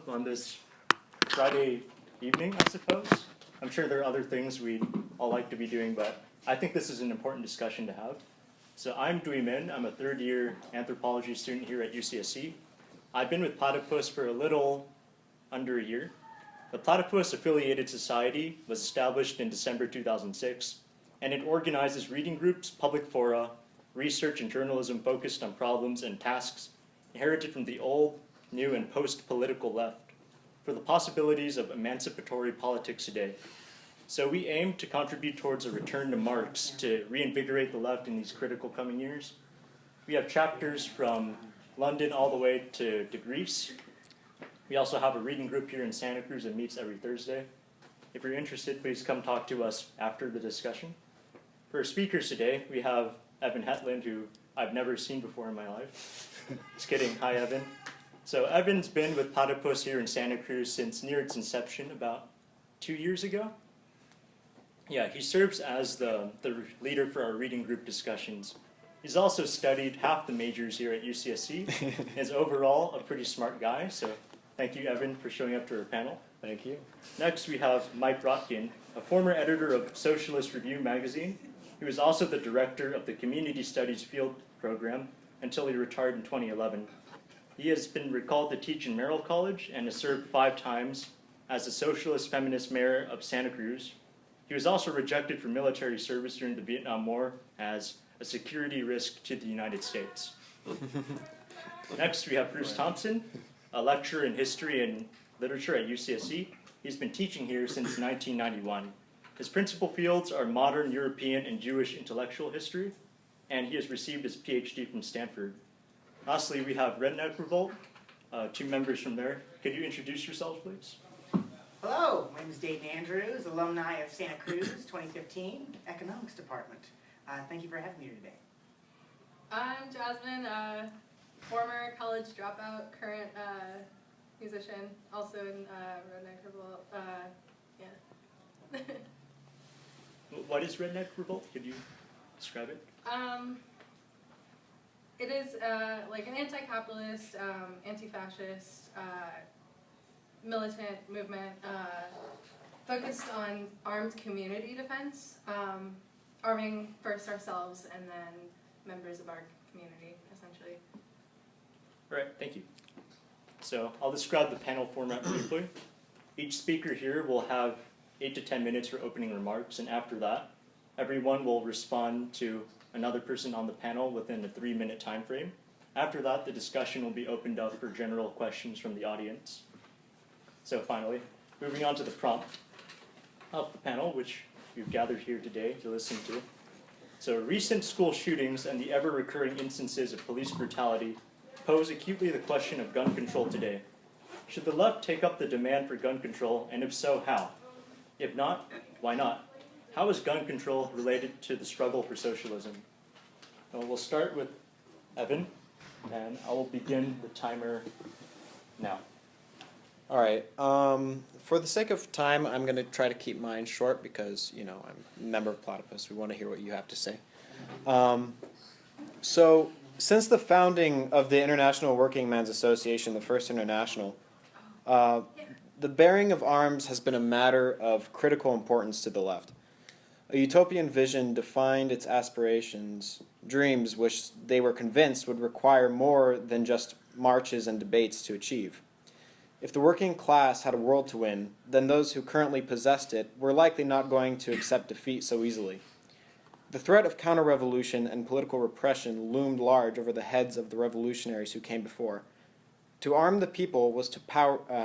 up on this Friday evening, I suppose. I'm sure there are other things we'd all like to be doing, but I think this is an important discussion to have. So I'm Duyminh. I'm a third-year anthropology student here at UCSC. I've been with Platypus for a little under a year. The Platypus Affiliated Society was established in December 2006, and it organizes reading groups, public fora, research and journalism focused on problems and tasks inherited from the old, new, and post-political left for the possibilities of emancipatory politics today. So we aim to contribute towards a return to Marx to reinvigorate the left in these critical coming years. We have chapters from London all the way to Greece. We also have a reading group here in Santa Cruz that meets every Thursday. If you're interested, please come talk to us after the discussion. For our speakers today, we have Evan Hetland, who I've never seen before in my life. Just kidding. Hi, Evan. So Evan's been with Platypus here in Santa Cruz since near its inception about 2 years ago. Yeah, he serves as the leader for our reading group discussions. He's also studied half the majors here at UCSC. Is overall a pretty smart guy, so thank you, Evan, for showing up to our panel. Thank you. Next, we have Mike Rotkin, a former editor of Socialist Review magazine. He was also the director of the Community Studies Field Program until he retired in 2011. He has been recalled to teach in Merrill College and has served 5 times as the Socialist Feminist Mayor of Santa Cruz. He was also rejected for military service during the Vietnam War as a security risk to the United States. Next, we have Bruce Thompson, a lecturer in history and literature at UCSC. He's been teaching here since 1991. His principal fields are modern European and Jewish intellectual history, and he has received his PhD from Stanford. Lastly, we have Redneck Revolt, 2 members from there. Could you introduce yourselves, please? Hello, my name is Dayton Andrews, alumni of Santa Cruz, 2015, Economics Department. Thank you for having me here today. I'm Jasmine, former college dropout, current musician, also in Redneck Revolt. Yeah. What is Redneck Revolt? Could you describe it? It is like an anti-capitalist, anti-fascist, militant movement focused on armed community defense, arming first ourselves and then members of our community, essentially. All right, thank you. So I'll describe the panel format briefly. Each speaker here will have 8 to 10 minutes for opening remarks, and after that, everyone will respond to another person on the panel within a 3-minute time frame. After that, the discussion will be opened up for general questions from the audience. So finally, moving on to the prompt of the panel, which we've gathered here today to listen to. So recent school shootings and the ever-recurring instances of police brutality pose acutely the question of gun control today. Should the left take up the demand for gun control, and if so, how? If not, why not? How is gun control related to the struggle for socialism? Well, we'll start with Evan, and I will begin the timer now. All right. For the sake of time, I'm going to try to keep mine short because, you know, I'm a member of Platypus. We want to hear what you have to say. So, since the founding of the International Working Men's Association, the First International, the bearing of arms has been a matter of critical importance to the left. A utopian vision defined its aspirations, dreams which they were convinced would require more than just marches and debates to achieve. If the working class had a world to win, then those who currently possessed it were likely not going to accept defeat so easily. The threat of counter-revolution and political repression loomed large over the heads of the revolutionaries who came before. To arm the people was to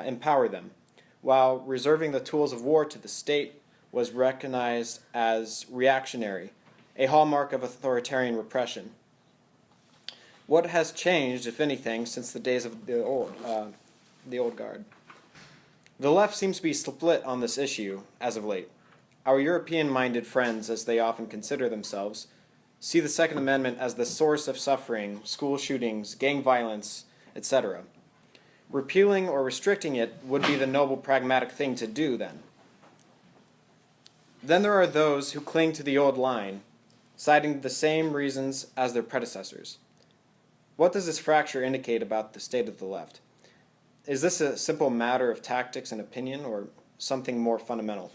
empower them, while reserving the tools of war to the state was recognized as reactionary, a hallmark of authoritarian repression. What has changed, if anything, since the days of the old guard? The left seems to be split on this issue as of late. Our European-minded friends, as they often consider themselves, see the Second Amendment as the source of suffering, school shootings, gang violence, etc. Repealing or restricting it would be the noble pragmatic thing to do then. Then there are those who cling to the old line, citing the same reasons as their predecessors. What does this fracture indicate about the state of the left? is this a simple matter of tactics and opinion, or something more fundamental?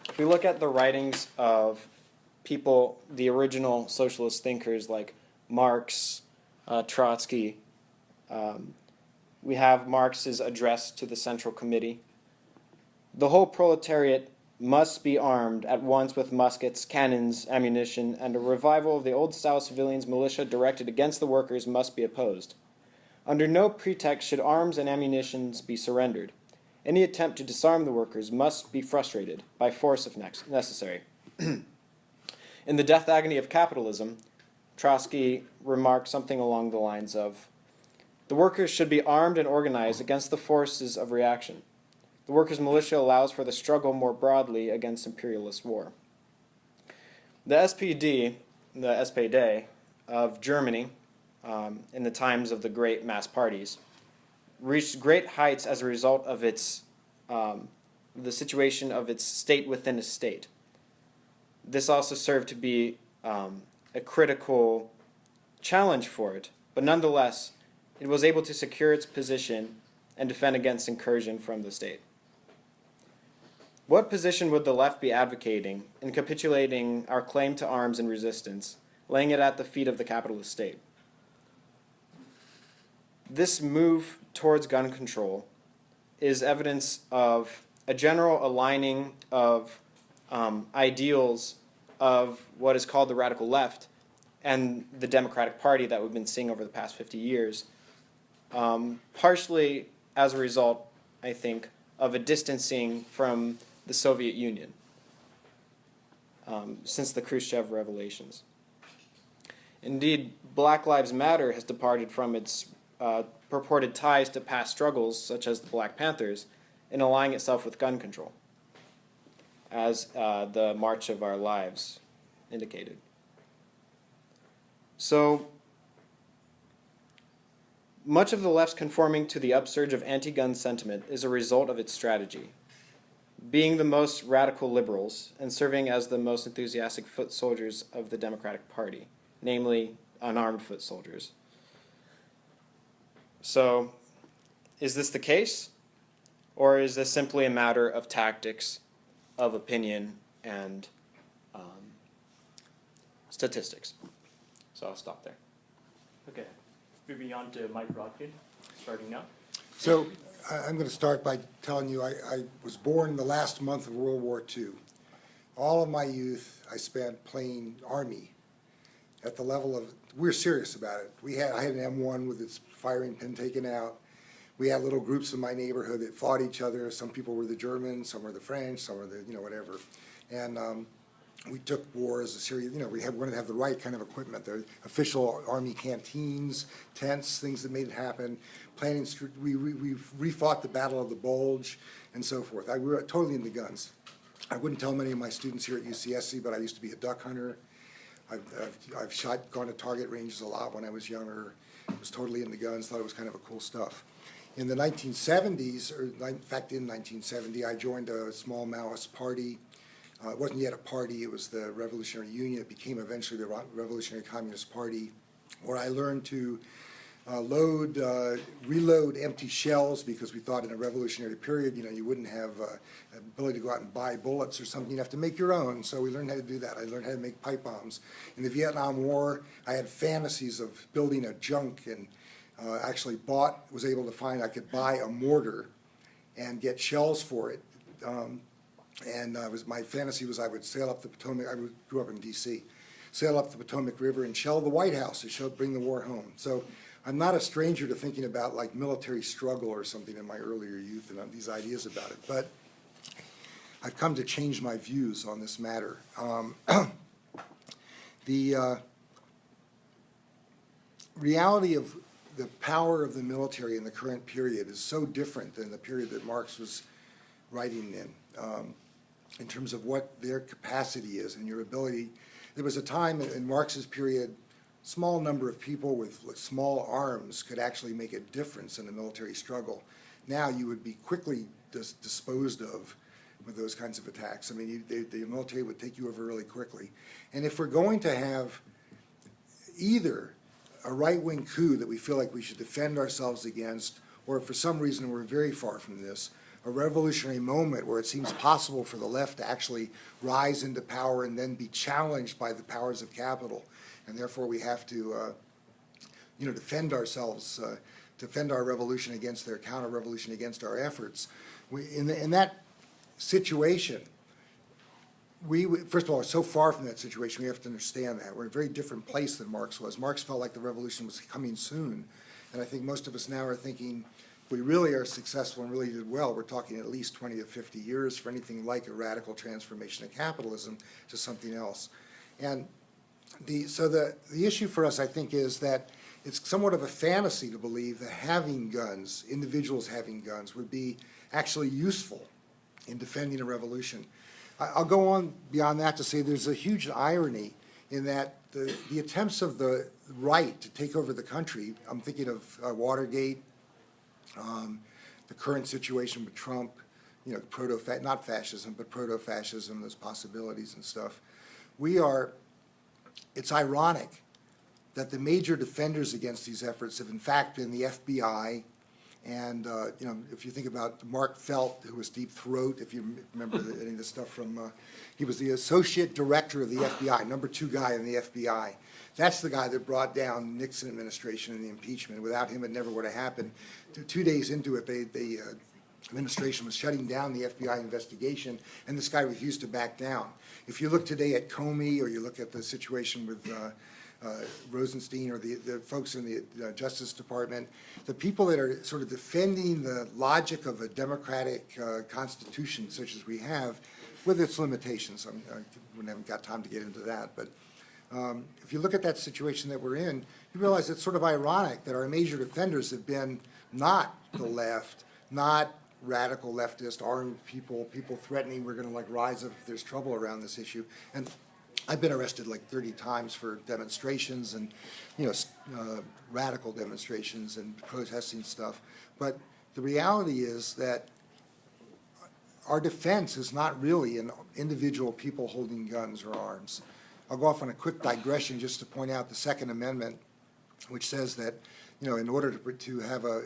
If we look at the writings of people, the original socialist thinkers like Marx, Trotsky, we have Marx's address to the Central Committee. The whole proletariat must be armed at once with muskets, cannons, ammunition, and a revival of the old-style civilians' militia directed against the workers must be opposed. Under no pretext should arms and ammunition be surrendered. Any attempt to disarm the workers must be frustrated by force if necessary. In the death agony of capitalism, Trotsky remarked something along the lines of, "The workers should be armed and organized against the forces of reaction. The workers' militia allows for the struggle more broadly against imperialist war." The SPD, the SPD of Germany, in the times of the great mass parties, reached great heights as a result of its the situation of its state within a state. This also served to be a critical challenge for it, but nonetheless, it was able to secure its position and defend against incursion from the state. What position would the left be advocating in capitulating our claim to arms and resistance, laying it at the feet of the capitalist state? This move towards gun control is evidence of a general aligning of ideals of what is called the radical left and the Democratic Party that we've been seeing over the past 50 years, partially as a result, I think, of a distancing from the Soviet Union since the Khrushchev revelations. Indeed, Black Lives Matter has departed from its purported ties to past struggles, such as the Black Panthers, in aligning itself with gun control, as the March of Our Lives indicated. So, much of the left's conforming to the upsurge of anti-gun sentiment is a result of its strategy. Being the most radical liberals and serving as the most enthusiastic foot soldiers of the Democratic Party, namely unarmed foot soldiers. So, is this the case? Or is this simply a matter of tactics, of opinion, and statistics? So I'll stop there. Okay, moving on to Mike Rotkin, starting now. So I'm going to start by telling you I was born in the last month of World War II. All of my youth I spent playing Army at the level of, we're serious about it. I had an M1 with its firing pin taken out. We had little groups in my neighborhood that fought each other. Some people were the Germans, some were the French, some were the, whatever. And we took war as a serious, we wanted to have the right kind of equipment, the official Army canteens, tents, things that made it happen. Planning, we refought the Battle of the Bulge and so forth. We were totally into guns. I wouldn't tell many of my students here at UCSC, but I used to be a duck hunter. I've gone to target ranges a lot when I was younger. Was totally into guns, thought it was kind of a cool stuff. In the 1970s, or in fact in 1970, I joined a small Maoist party. It wasn't yet a party, it was the Revolutionary Union. It became eventually the Revolutionary Communist Party, where I learned to reload empty shells, because we thought in a revolutionary period, you wouldn't have ability to go out and buy bullets or something. You'd have to make your own, so we learned how to do that. I learned how to make pipe bombs. In the Vietnam War, I had fantasies of building a junk, and actually was able to find I could buy a mortar and get shells for it. My fantasy was I would sail up the Potomac. I grew up in D.C. Sail up the Potomac River and shell the White House to bring the war home. So I'm not a stranger to thinking about like military struggle or something in my earlier youth and these ideas about it. But I've come to change my views on this matter. The reality of the power of the military in the current period is so different than the period that Marx was writing in terms of what their capacity is and your ability. There was a time in Marx's period, small number of people with small arms could actually make a difference in the military struggle. Now you would be quickly disposed of with those kinds of attacks. I mean, the military would take you over really quickly. And if we're going to have either a right-wing coup that we feel like we should defend ourselves against, or for some reason we're very far from this, a revolutionary moment where it seems possible for the left to actually rise into power and then be challenged by the powers of capital. And therefore we have to defend ourselves, defend our revolution against their counter-revolution, against our efforts. In that situation, first of all, we're so far from that situation, we have to understand that. We're in a very different place than Marx was. Marx felt like the revolution was coming soon. And I think most of us now are thinking, if we really are successful and really did well, we're talking at least 20 to 50 years for anything like a radical transformation of capitalism to something else. And so the issue for us, I think, is that it's somewhat of a fantasy to believe that having guns, individuals having guns, would be actually useful in defending a revolution. I'll go on beyond that to say there's a huge irony in that the attempts of the right to take over the country, I'm thinking of Watergate, the current situation with Trump, not fascism, but proto-fascism, those possibilities and stuff. It's ironic that the major defenders against these efforts have in fact been the FBI, and if you think about Mark Felt, who was Deep Throat, if you remember any of the stuff from, he was the associate director of the FBI, number 2 guy in the FBI. That's the guy that brought down Nixon administration and the impeachment. Without him, it never would have happened. 2 days into it, the administration was shutting down the FBI investigation, and this guy refused to back down. If you look today at Comey, or you look at the situation with Rosenstein, or the folks in the Justice Department, the people that are sort of defending the logic of a democratic constitution such as we have, with its limitations, we haven't got time to get into that, but if you look at that situation that we're in, you realize it's sort of ironic that our major defenders have been not the left, not radical leftist, armed people threatening we're going to rise up if there's trouble around this issue. And I've been arrested 30 times for demonstrations and radical demonstrations and protesting stuff. But the reality is that our defense is not really in individual people holding guns or arms. I'll go off on a quick digression just to point out the Second Amendment, which says that in order to have a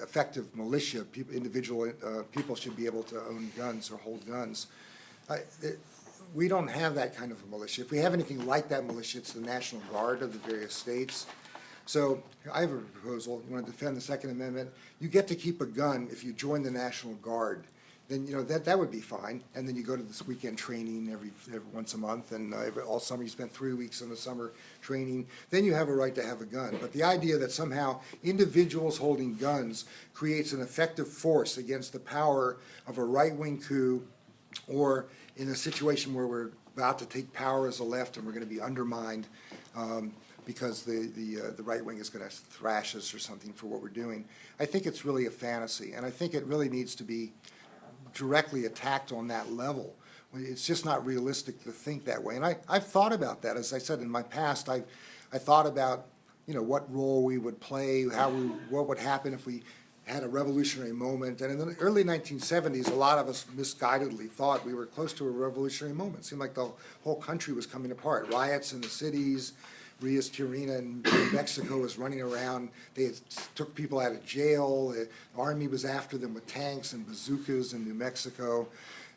effective militia, individual people should be able to own guns or hold guns. We don't have that kind of a militia. If we have anything like that militia, it's the National Guard of the various states. So I have a proposal. You want to defend the Second Amendment? You get to keep a gun if you join the National Guard. Then that would be fine. And then you go to this weekend training every once a month, and all summer you spend 3 weeks in the summer training. Then you have a right to have a gun. But the idea that somehow individuals holding guns creates an effective force against the power of a right-wing coup, or in a situation where we're about to take power as a left and we're going to be undermined because the right wing is going to thrash us or something for what we're doing, I think it's really a fantasy. And I think it really needs to be directly attacked on that level. It's just not realistic to think that way. And I've thought about that. As I said, in my past, I thought about what role we would play, what would happen if we had a revolutionary moment. And in the early 1970s, a lot of us misguidedly thought we were close to a revolutionary moment. It seemed like the whole country was coming apart. Riots in the cities, Rias Tirina in New Mexico was running around. They took people out of jail. The army was after them with tanks and bazookas in New Mexico.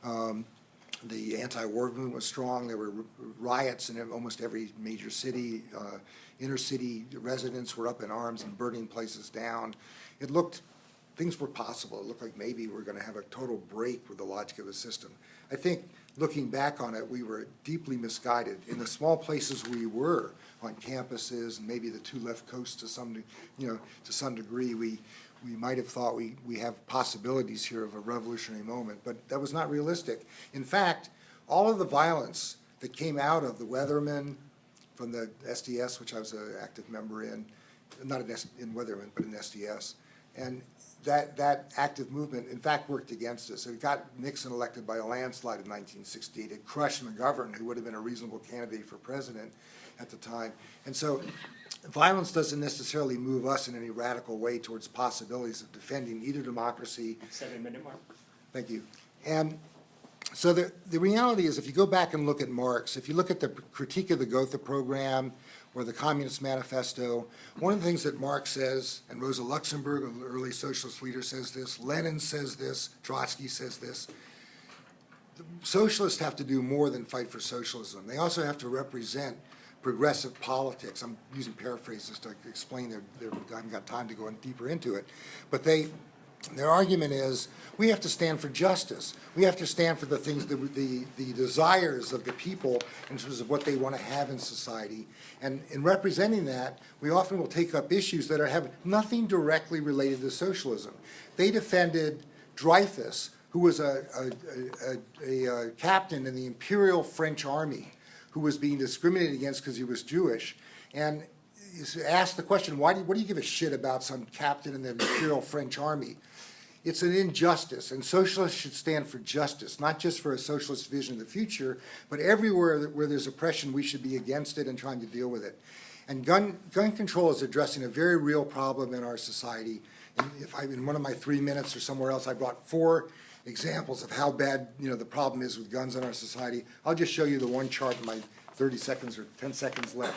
The anti-war movement was strong. There were riots in almost every major city. Inner city residents were up in arms and burning places down. Things were possible. It looked like maybe we're going to have a total break with the logic of the system. I think looking back on it, we were deeply misguided. In the small places we were, on campuses, and maybe the 2 left coasts to some degree, we might have thought we have possibilities here of a revolutionary moment, but that was not realistic. In fact, all of the violence that came out of the Weathermen, from the SDS, which I was an active member in, not in Weathermen, but in SDS, and that active movement, in fact, worked against us. It got Nixon elected by a landslide in 1968. It crushed McGovern, who would have been a reasonable candidate for president at the time. And so violence doesn't necessarily move us in any radical way towards possibilities of defending either democracy. 7-minute mark. Thank you. And so the reality is, if you go back and look at Marx, if you look at the critique of the Gotha program, or the Communist Manifesto. One of the things that Marx says, and Rosa Luxemburg, an early socialist leader, says this, Lenin says this, Trotsky says this, socialists have to do more than fight for socialism. They also have to represent progressive politics. I'm using paraphrases to explain I haven't got time to go deeper into it. But their argument is we have to stand for justice. We have to stand for the things, the desires of the people in terms of what they want to have in society. And in representing that, we often will take up issues that have nothing directly related to socialism. They defended Dreyfus, who was a captain in the Imperial French Army, who was being discriminated against because he was Jewish. And asked the question, what do you give a shit about some captain in the Imperial French Army? It's an injustice, and socialists should stand for justice, not just for a socialist vision of the future, but everywhere where there's oppression, we should be against it and trying to deal with it. And gun control is addressing a very real problem in our society. And in one of my 3 minutes or somewhere else, I brought 4 examples of how bad the problem is with guns in our society. I'll just show you the one chart in my 30 seconds or 10 seconds left.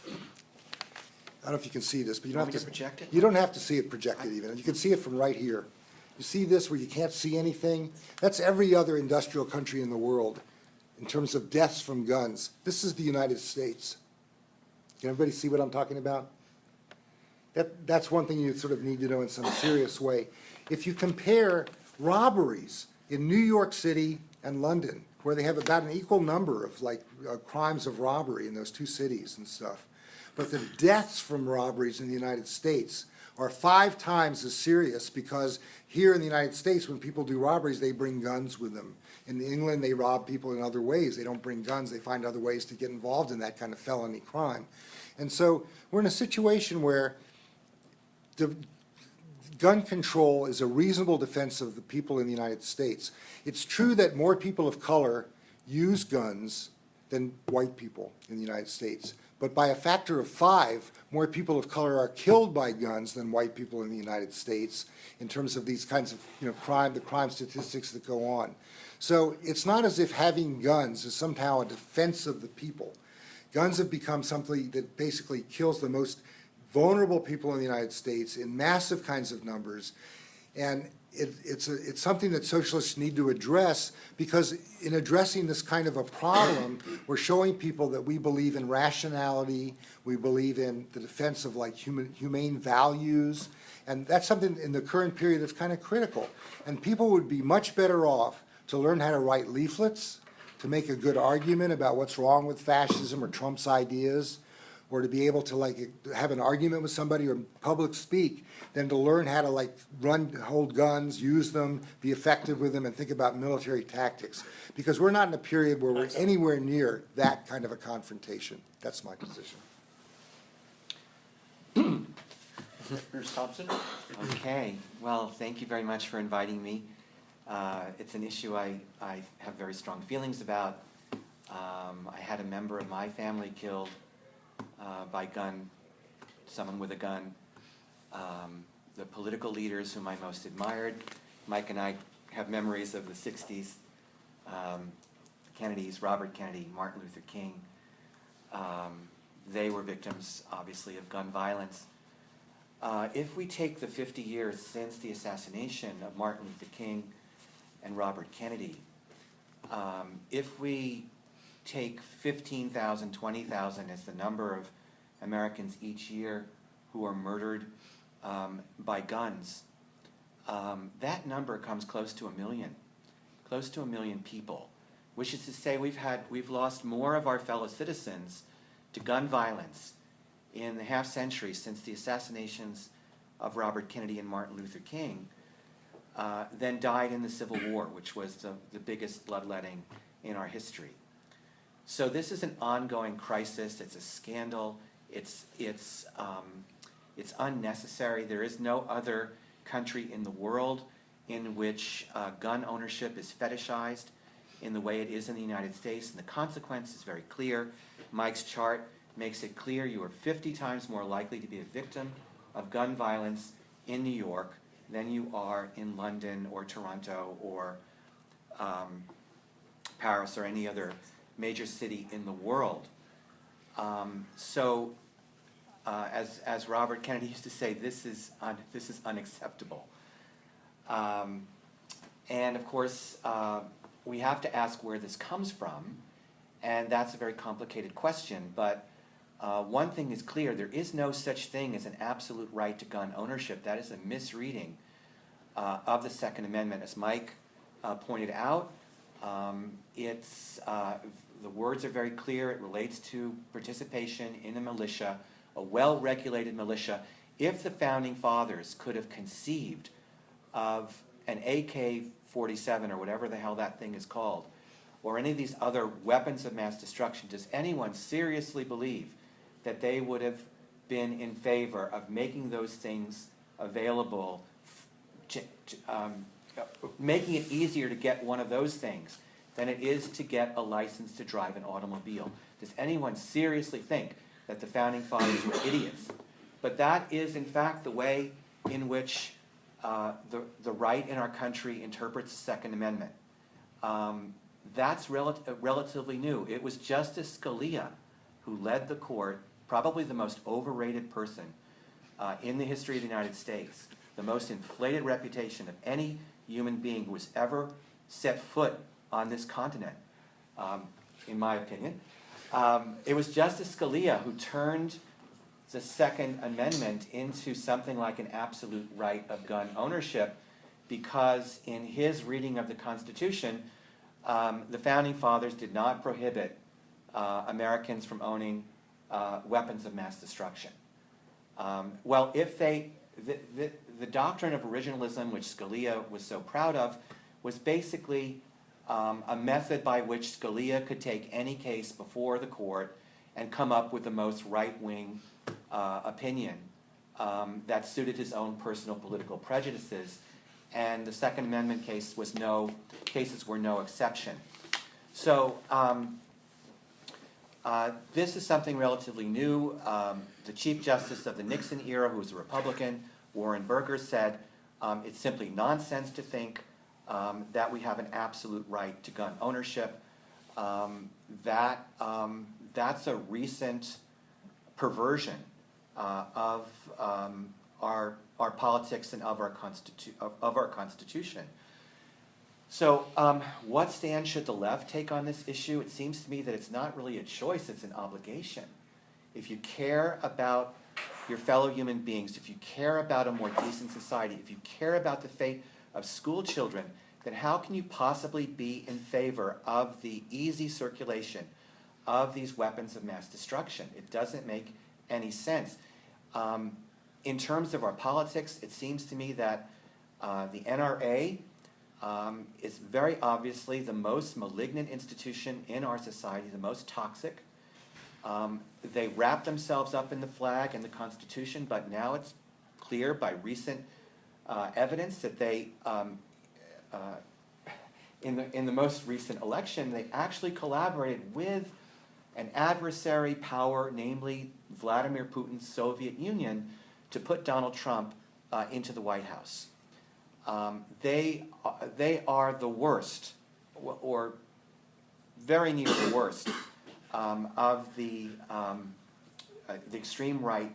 I don't know if you can see this, but you don't have to project it. You don't have to see it projected even. You can see it from right here. You see this where you can't see anything? That's every other industrial country in the world in terms of deaths from guns. This is the United States. Can everybody see what I'm talking about? That's one thing you sort of need to know in some serious way. If you compare robberies in New York City and London, where they have about an equal number of crimes of robbery in those 2 cities and stuff, but the deaths from robberies in the United States are 5 times as serious, because here in the United States, when people do robberies, they bring guns with them. In England, they rob people in other ways. They don't bring guns. They find other ways to get involved in that kind of felony crime. And so we're in a situation where gun control is a reasonable defense of the people in the United States. It's true that more people of color use guns than white people in the United States. But by a factor of 5, more people of color are killed by guns than white people in the United States in terms of these kinds of the crime statistics that go on. So it's not as if having guns is somehow a defense of the people. Guns have become something that basically kills the most vulnerable people in the United States in massive kinds of numbers. And it's something that socialists need to address, because in addressing this kind of a problem, we're showing people that we believe in rationality, we believe in the defense of humane values, and that's something in the current period that's kind of critical. And people would be much better off to learn how to write leaflets, to make a good argument about what's wrong with fascism or Trump's ideas, or to be able to have an argument with somebody or public speak, than to learn how to hold guns, use them, be effective with them, and think about military tactics. Because we're not in a period where we're anywhere near that kind of a confrontation. That's my position. Here's Thompson. Okay, well, thank you very much for inviting me. It's an issue I have very strong feelings about. I had a member of my family killed by gun, someone with a gun. The political leaders whom I most admired, Mike and I have memories of the 60s, Kennedys, Robert Kennedy, Martin Luther King. They were victims, obviously, of gun violence. If we take the 50 years since the assassination of Martin Luther King and Robert Kennedy, if we take 15,000, 20,000 as the number of Americans each year who are murdered by guns, that number comes close to 1 million, close to 1 million people, which is to say we've lost more of our fellow citizens to gun violence in the half century since the assassinations of Robert Kennedy and Martin Luther King than died in the Civil War, which was the biggest bloodletting in our history. So this is an ongoing crisis. It's a scandal. It's unnecessary. There is no other country in the world in which gun ownership is fetishized in the way it is in the United States, and the consequence is very clear. Mike's chart makes it clear you are 50 times more likely to be a victim of gun violence in New York than you are in London or Toronto or Paris or any other major city in the world. As Robert Kennedy used to say, this is unacceptable. And of course, we have to ask where this comes from, and that's a very complicated question. But one thing is clear: there is no such thing as an absolute right to gun ownership. That is a misreading of the Second Amendment, as Mike pointed out. The words are very clear. It relates to participation in a militia, a well-regulated militia. If the Founding Fathers could have conceived of an AK-47 or whatever the hell that thing is called, or any of these other weapons of mass destruction, does anyone seriously believe that they would have been in favor of making those things available, making it easier to get one of those things than it is to get a license to drive an automobile? Does anyone seriously think that the Founding Fathers were idiots? But that is, in fact, the way in which the right in our country interprets the Second Amendment. That's relatively new. It was Justice Scalia who led the court, probably the most overrated person in the history of the United States, the most inflated reputation of any human being who has ever set foot on this continent, in my opinion. It was Justice Scalia who turned the Second Amendment into something like an absolute right of gun ownership, because in his reading of the Constitution, the Founding Fathers did not prohibit Americans from owning weapons of mass destruction. The doctrine of originalism, which Scalia was so proud of, was basically a method by which Scalia could take any case before the court and come up with the most right-wing opinion that suited his own personal political prejudices, and the Second Amendment cases were no exception. So this is something relatively new. The Chief Justice of the Nixon era, who was a Republican, Warren Burger, said it's simply nonsense to think that we have an absolute right to gun ownership. That's a recent perversion of our politics and of our Constitution. So what stand should the left take on this issue? It seems to me that it's not really a choice, it's an obligation. If you care about your fellow human beings, if you care about a more decent society, if you care about the fate of school children, then how can you possibly be in favor of the easy circulation of these weapons of mass destruction? It doesn't make any sense. In terms of our politics, it seems to me that the NRA is very obviously the most malignant institution in our society, the most toxic. They wrap themselves up in the flag and the Constitution, but now it's clear by recent evidence that they, in the most recent election, they actually collaborated with an adversary power, namely Vladimir Putin's Soviet Union, to put Donald Trump into the White House. They are the worst, or very near the worst, of the extreme right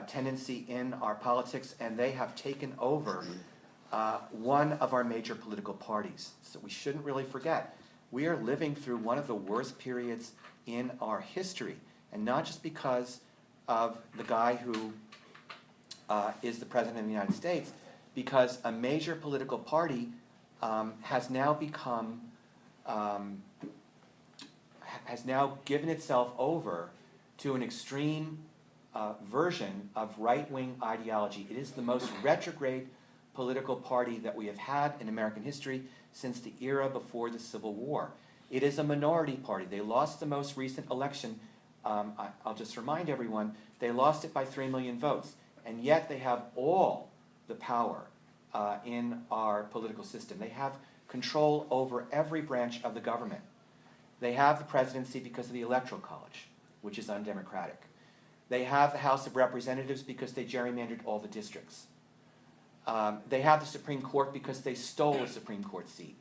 tendency in our politics, and they have taken over one of our major political parties. So we shouldn't really forget, we are living through one of the worst periods in our history, and not just because of the guy who is the President of the United States, because a major political party has now become, has now given itself over to an extreme version of right-wing ideology. It is the most retrograde political party that we have had in American history since the era before the Civil War. It is a minority party. They lost the most recent election. I'll just remind everyone, they lost it by 3 million votes, and yet they have all the power in our political system. They have control over every branch of the government. They have the presidency because of the Electoral College, which is undemocratic. They have the House of Representatives because they gerrymandered all the districts. They have the Supreme Court because they stole a Supreme Court seat.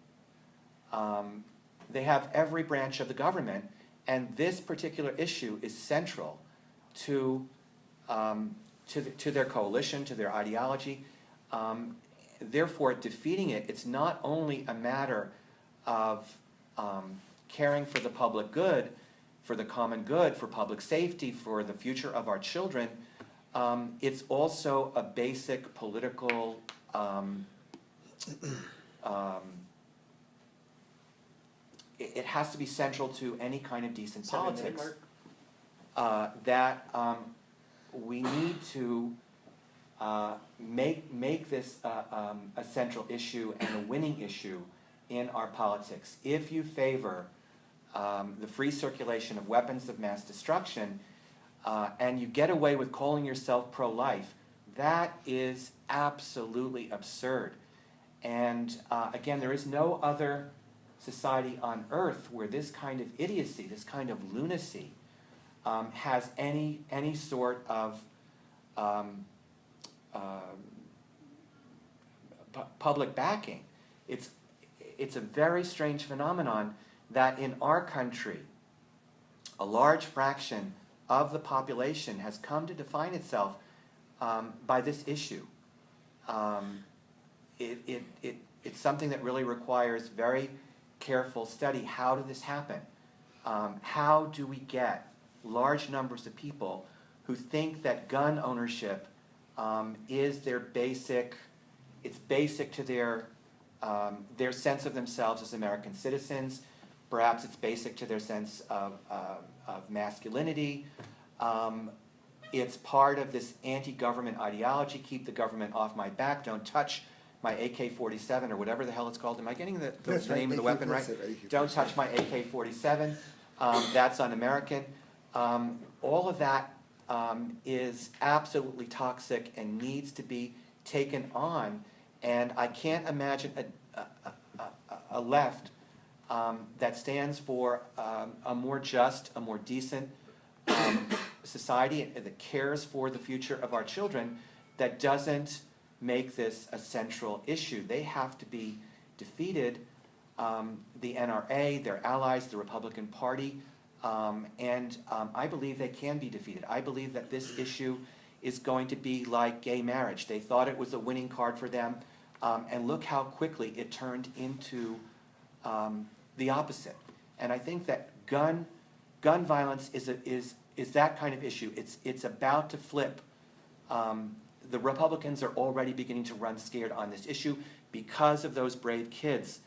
They have every branch of the government, And this particular issue is central to their coalition, to their ideology. Therefore, defeating it, it's not only a matter of caring for the public good, for the common good, for public safety, for the future of our children. It's also a basic political it has to be central to any kind of decent politics. That we need to make this a central issue and a winning issue in our politics. If you favor the free circulation of weapons of mass destruction, and you get away with calling yourself pro-life, that is absolutely absurd. And again, there is no other society on earth where this kind of idiocy, this kind of lunacy, has any sort of public backing. It's a very strange phenomenon that in our country, a large fraction of the population has come to define itself by this issue. It's something that really requires very careful study. How did this happen? How do we get large numbers of people who think that gun ownership is their basic, it's basic to their sense of themselves as American citizens. Perhaps it's basic to their sense of masculinity. It's part of this anti-government ideology, keep the government off my back, don't touch my AK-47 or whatever the hell it's called. Am I getting the name of the weapon right? Don't touch my AK-47. That's un-American. All of that is absolutely toxic and needs to be taken on. And I can't imagine a left that stands for a more just, a more decent society that cares for the future of our children, that doesn't make this a central issue. They have to be defeated. The NRA, their allies, the Republican Party, and I believe they can be defeated. I believe that this issue is going to be like gay marriage. They thought it was a winning card for them, and look how quickly it turned into the opposite. And I think that gun violence is that kind of issue. It's about to flip. The Republicans are already beginning to run scared on this issue because of those brave kids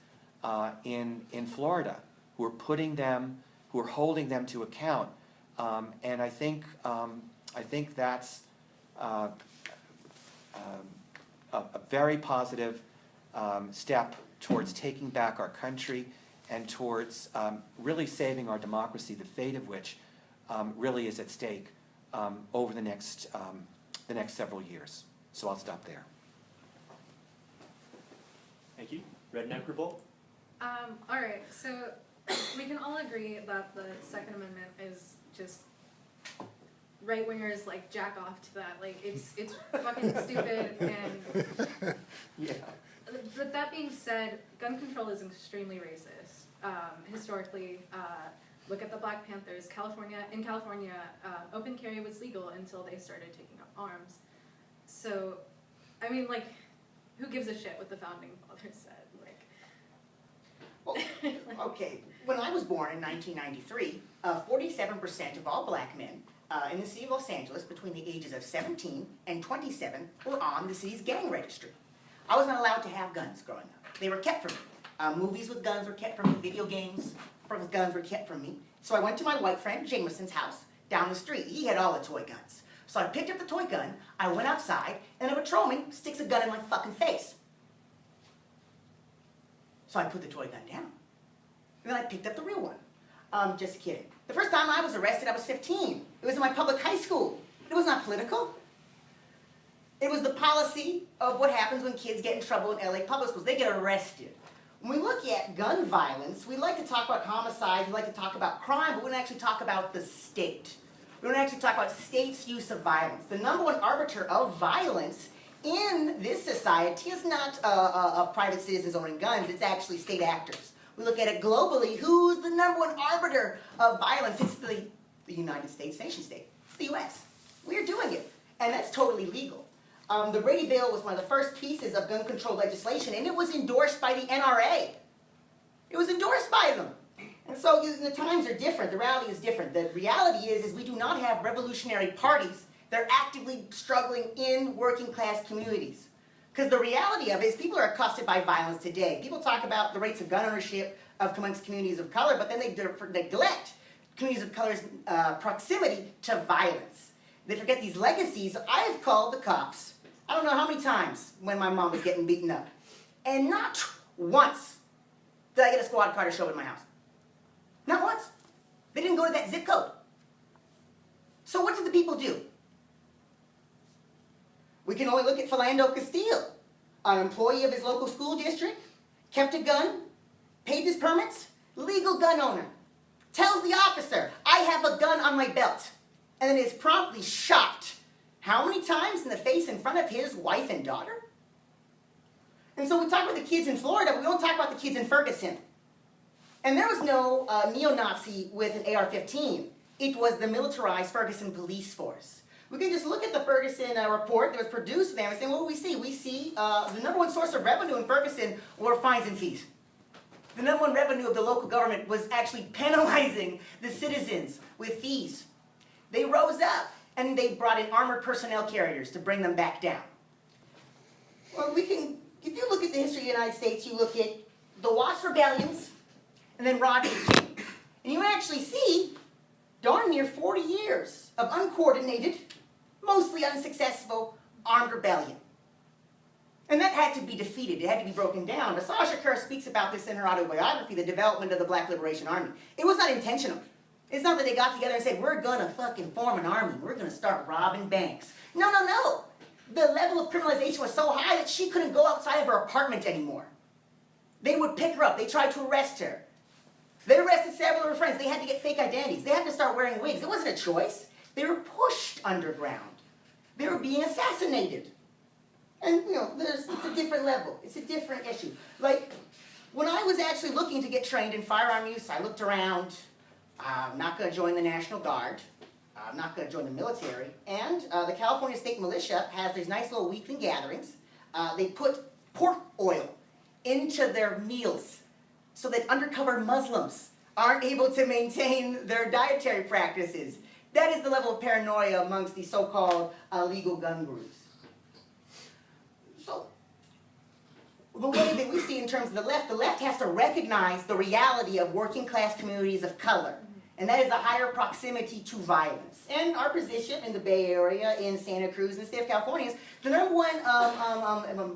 in Florida who are holding them to account. And I think that's a very positive step towards taking back our country and towards really saving our democracy, the fate of which really is at stake over the next several years. So I'll stop there. Thank you. Redneck Revolt? All right, so we can all agree that the Second Amendment is just right-wingers like jack off to that. Like it's fucking stupid. And Yeah. But that being said, gun control is extremely racist. Historically, look at the Black Panthers. In California, open carry was legal until they started taking up arms. So, I mean, like, who gives a shit what the founding fathers said? Like, Well, okay, when I was born in 1993, 47% of all black men in the city of Los Angeles between the ages of 17 and 27 were on the city's gang registry. I was not allowed to have guns growing up. They were kept from me. Movies with guns were kept from me. Video games with guns were kept from me. So I went to my white friend Jameson's house down the street. He had all the toy guns. So I picked up the toy gun, I went outside, and a patrolman sticks a gun in my fucking face. So I put the toy gun down. And then I picked up the real one. Just kidding. The first time I was arrested, I was 15. It was in my public high school. It was not political. It was the policy of what happens when kids get in trouble in LA public schools. They get arrested. When we look at gun violence, we like to talk about homicide, we like to talk about crime, but we don't actually talk about the state. We don't actually talk about state's use of violence. The number one arbiter of violence in this society is not private citizens owning guns, it's actually state actors. We look at it globally. Who's the number one arbiter of violence? It's the United States nation state. It's the U.S. We're doing it, and that's totally legal. The Brady Bill was one of the first pieces of gun control legislation, and it was endorsed by the NRA. It was endorsed by them. And so the times are different. The reality is different. The reality is we do not have revolutionary parties that are actively struggling in working class communities. Because the reality of it is people are accosted by violence today. People talk about the rates of gun ownership amongst communities of color, but then they neglect communities of color's proximity to violence. They forget these legacies. I've called the cops, I don't know how many times, when my mom was getting beaten up. And not once did I get a squad car to show up at my house. Not once. They didn't go to that zip code. So what did the people do? We can only look at Philando Castile, an employee of his local school district, kept a gun, paid his permits, legal gun owner. Tells the officer, I have a gun on my belt, and then is promptly shot. How many times in the face in front of his wife and daughter? And so we talk about the kids in Florida, but we don't talk about the kids in Ferguson. And there was no neo-Nazi with an AR-15. It was the militarized Ferguson police force. We can just look at the Ferguson report that was produced there and say, what do we see? We see the number one source of revenue in Ferguson were fines and fees. The number one revenue of the local government was actually penalizing the citizens with fees. They rose up and they brought in armored personnel carriers to bring them back down. Well, if you look at the history of the United States, you look at the Wasp rebellions and then Rodney King. And you actually see darn near 40 years of uncoordinated, mostly unsuccessful armed rebellion. And that had to be defeated. It had to be broken down. Sasha Kerr speaks about this in her autobiography, The Development of the Black Liberation Army. It was not intentional. It's not that they got together and said, we're going to fucking form an army. We're going to start robbing banks. No, no, no. The level of criminalization was so high that she couldn't go outside of her apartment anymore. They would pick her up. They tried to arrest her. They arrested several of her friends. They had to get fake identities. They had to start wearing wigs. It wasn't a choice. They were pushed underground. They were being assassinated. And, it's a different level. It's a different issue. Like, when I was actually looking to get trained in firearm use, I looked around. I'm not going to join the National Guard. I'm not going to join the military. And the California State Militia has these nice little weekly gatherings. They put pork oil into their meals so that undercover Muslims aren't able to maintain their dietary practices. That is the level of paranoia amongst these so-called legal gun groups. So, the way that we see in terms of the left has to recognize the reality of working class communities of color. And that is a higher proximity to violence. And our position in the Bay Area, in Santa Cruz, in the state of California is the number one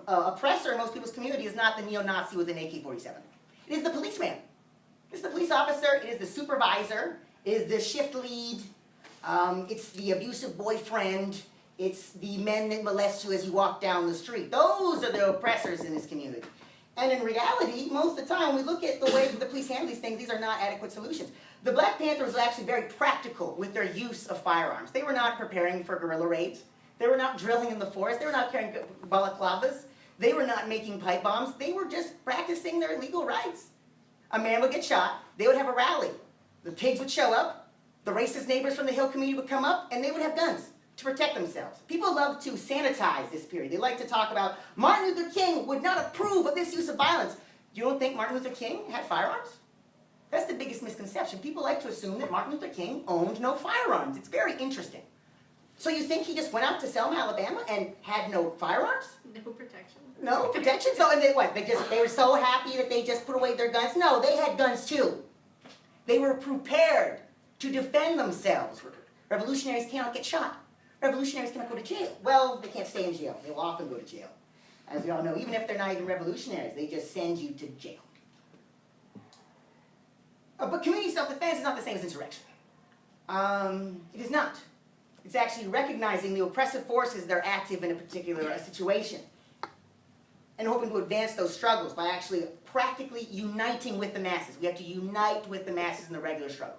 oppressor in most people's community is not the neo-Nazi with an AK-47. It is the policeman. It's the police officer. It is the supervisor. It is the shift lead. It's the abusive boyfriend. It's the men that molest you as you walk down the street. Those are the oppressors in this community. And in reality, most of the time, when we look at the way that the police handle these things, these are not adequate solutions. The Black Panthers were actually very practical with their use of firearms. They were not preparing for guerrilla raids. They were not drilling in the forest. They were not carrying balaclavas. They were not making pipe bombs. They were just practicing their legal rights. A man would get shot. They would have a rally. The pigs would show up. The racist neighbors from the Hill community would come up, and they would have guns to protect themselves. People love to sanitize this period. They like to talk about Martin Luther King would not approve of this use of violence. You don't think Martin Luther King had firearms? That's the biggest misconception. People like to assume that Martin Luther King owned no firearms. It's very interesting. So you think he just went out to Selma, Alabama and had no firearms? No protection. No protection? So, and they what? They were so happy that they just put away their guns? No, they had guns too. They were prepared to defend themselves. Revolutionaries cannot get shot. Revolutionaries cannot go to jail. Well, they can't stay in jail. They will often go to jail. As we all know, even if they're not even revolutionaries, they just send you to jail. But community self-defense is not the same as insurrection. It is not. It's actually recognizing the oppressive forces that are active in a particular situation and hoping to advance those struggles by actually practically uniting with the masses. We have to unite with the masses in the regular struggles.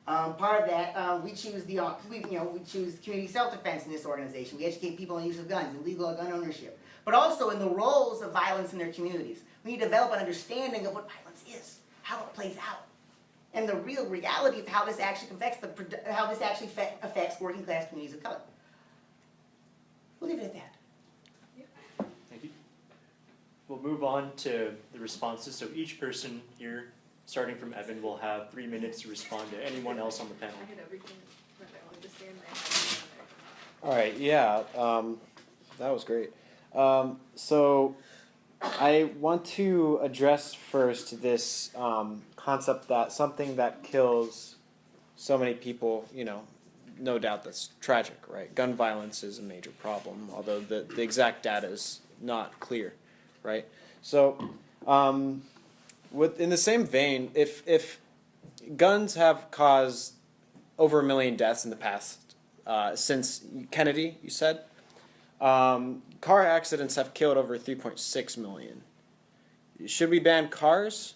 Part of that, we choose community self-defense in this organization. We educate people on the use of guns and legal gun ownership, but also in the roles of violence in their communities. We need to develop an understanding of what violence is. how it plays out and the real reality of how this actually affects working class communities of color. We'll leave it at that. Thank you. We'll move on to the responses. So each person here, starting from Evan, will have 3 minutes to respond to anyone else on the panel. I had everything that I wanted to say in there. All right, yeah, that was great. So I want to address first this concept that something that kills so many people, you know, no doubt that's tragic, right? Gun violence is a major problem, although the exact data is not clear, right? So in the same vein, if guns have caused over 1 million deaths in the past, since Kennedy, you said, car accidents have killed over 3.6 million. Should we ban cars?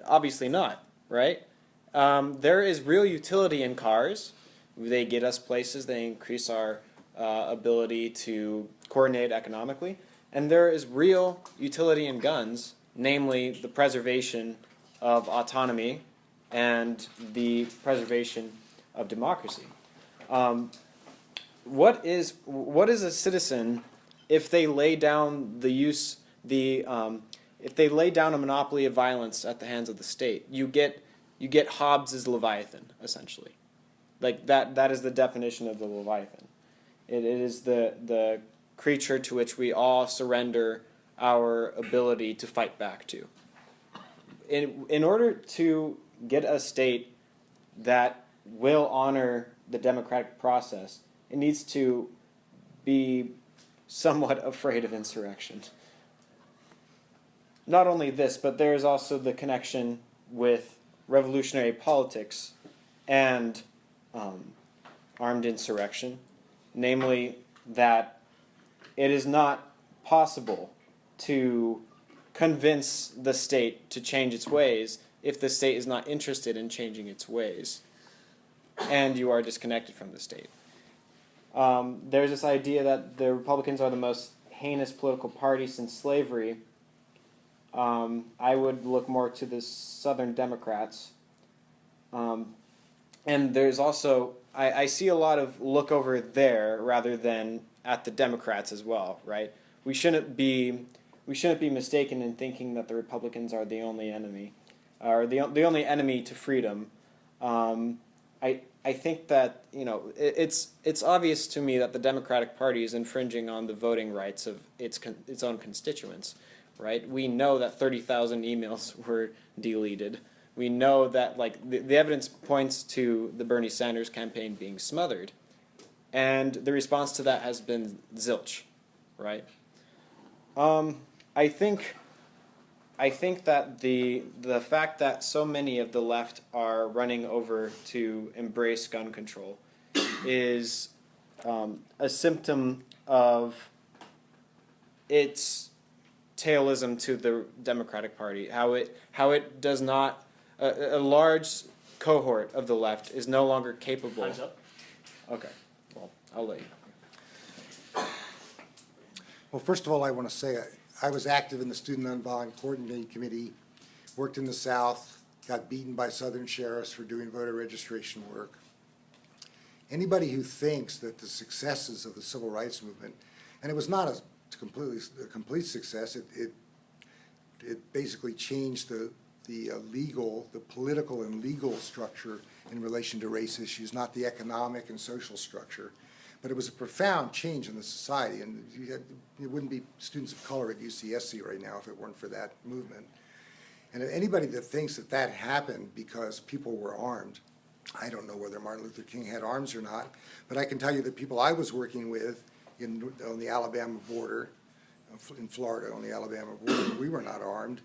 Obviously not, right? There is real utility in cars. They get us places, they increase our ability to coordinate economically. And there is real utility in guns, namely the preservation of autonomy and the preservation of democracy. What is a citizen if they lay down if they lay down a monopoly of violence at the hands of the state? You get Hobbes's Leviathan, essentially. Like that is the definition of the Leviathan. It is the creature to which we all surrender our ability to fight back to. In order to get a state that will honor the democratic process, it needs to be somewhat afraid of insurrection. Not only this, but there is also the connection with revolutionary politics and armed insurrection, namely that it is not possible to convince the state to change its ways if the state is not interested in changing its ways and you are disconnected from the state. There's this idea that the Republicans are the most heinous political party since slavery. I would look more to the Southern Democrats. And there's also, I see a lot of look over there rather than at the Democrats as well, right? We shouldn't be mistaken in thinking that the Republicans are the only enemy, or the only enemy to freedom. I think that, you know, it's obvious to me that the Democratic Party is infringing on the voting rights of its own constituents, right? We know that 30,000 emails were deleted. We know that, like, the evidence points to the Bernie Sanders campaign being smothered, and the response to that has been zilch, right? I think that the fact that so many of the left are running over to embrace gun control is a symptom of its tailism to the Democratic Party. How it does not, a large cohort of the left is no longer capable. Time's up. Okay, well, I'll let you. Well, first of all, I want to say I was active in the Student Nonviolent Coordinating Committee, worked in the South, got beaten by Southern sheriffs for doing voter registration work. Anybody who thinks that the successes of the civil rights movement, and it was not a complete success, it basically changed the political and legal structure in relation to race issues, not the economic and social structure. But it was a profound change in the society, and it wouldn't be students of color at UCSC right now if it weren't for that movement. And anybody that thinks that that happened because people were armed, I don't know whether Martin Luther King had arms or not, but I can tell you that people I was working with on the Alabama border, in Florida on the Alabama border, we were not armed.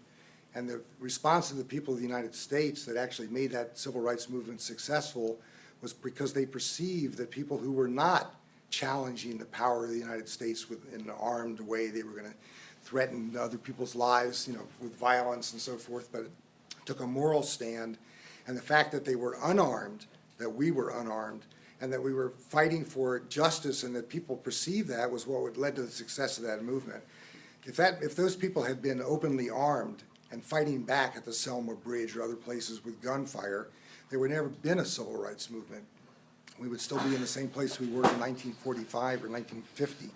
And the response of the people of the United States that actually made that civil rights movement successful was because they perceived that people who were not challenging the power of the United States in an armed way, they were going to threaten other people's lives, you know, with violence and so forth, but it took a moral stand. And the fact that they were unarmed, that we were unarmed, and that we were fighting for justice and that people perceived that was what led to the success of that movement. If those people had been openly armed and fighting back at the Selma Bridge or other places with gunfire, there would never been a civil rights movement. We would still be in the same place we were in 1945 or 1950.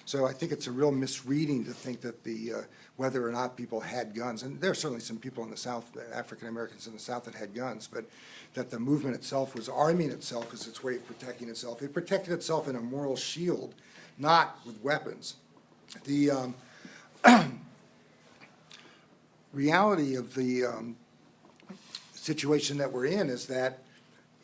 So I think it's a real misreading to think that whether or not people had guns, and there are certainly some people in the South, African Americans in the South that had guns, but that the movement itself was arming itself as its way of protecting itself. It protected itself in a moral shield, not with weapons. The reality of the situation that we're in is that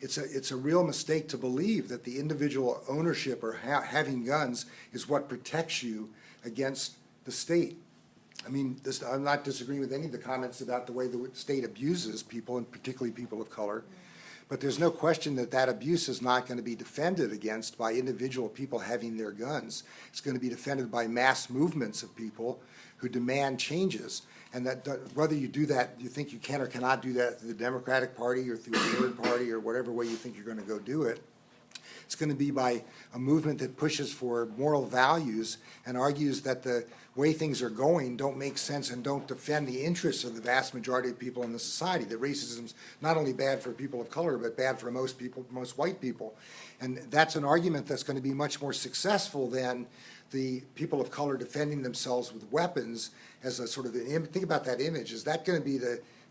it's a real mistake to believe that the individual ownership or having guns is what protects you against the state. I mean, I'm not disagreeing with any of the comments about the way the state abuses people, and particularly people of color. But there's no question that that abuse is not going to be defended against by individual people having their guns. It's going to be defended by mass movements of people who demand changes. And that whether you do that, you think you can or cannot do that through the Democratic Party or through a third party or whatever way you think you're going to go do it, it's going to be by a movement that pushes for moral values and argues that the way things are going don't make sense and don't defend the interests of the vast majority of people in the society. That racism's not only bad for people of color, but bad for most people, most white people. And that's an argument that's going to be much more successful than the people of color defending themselves with weapons as a sort of an image. Think about that image. Is that going to be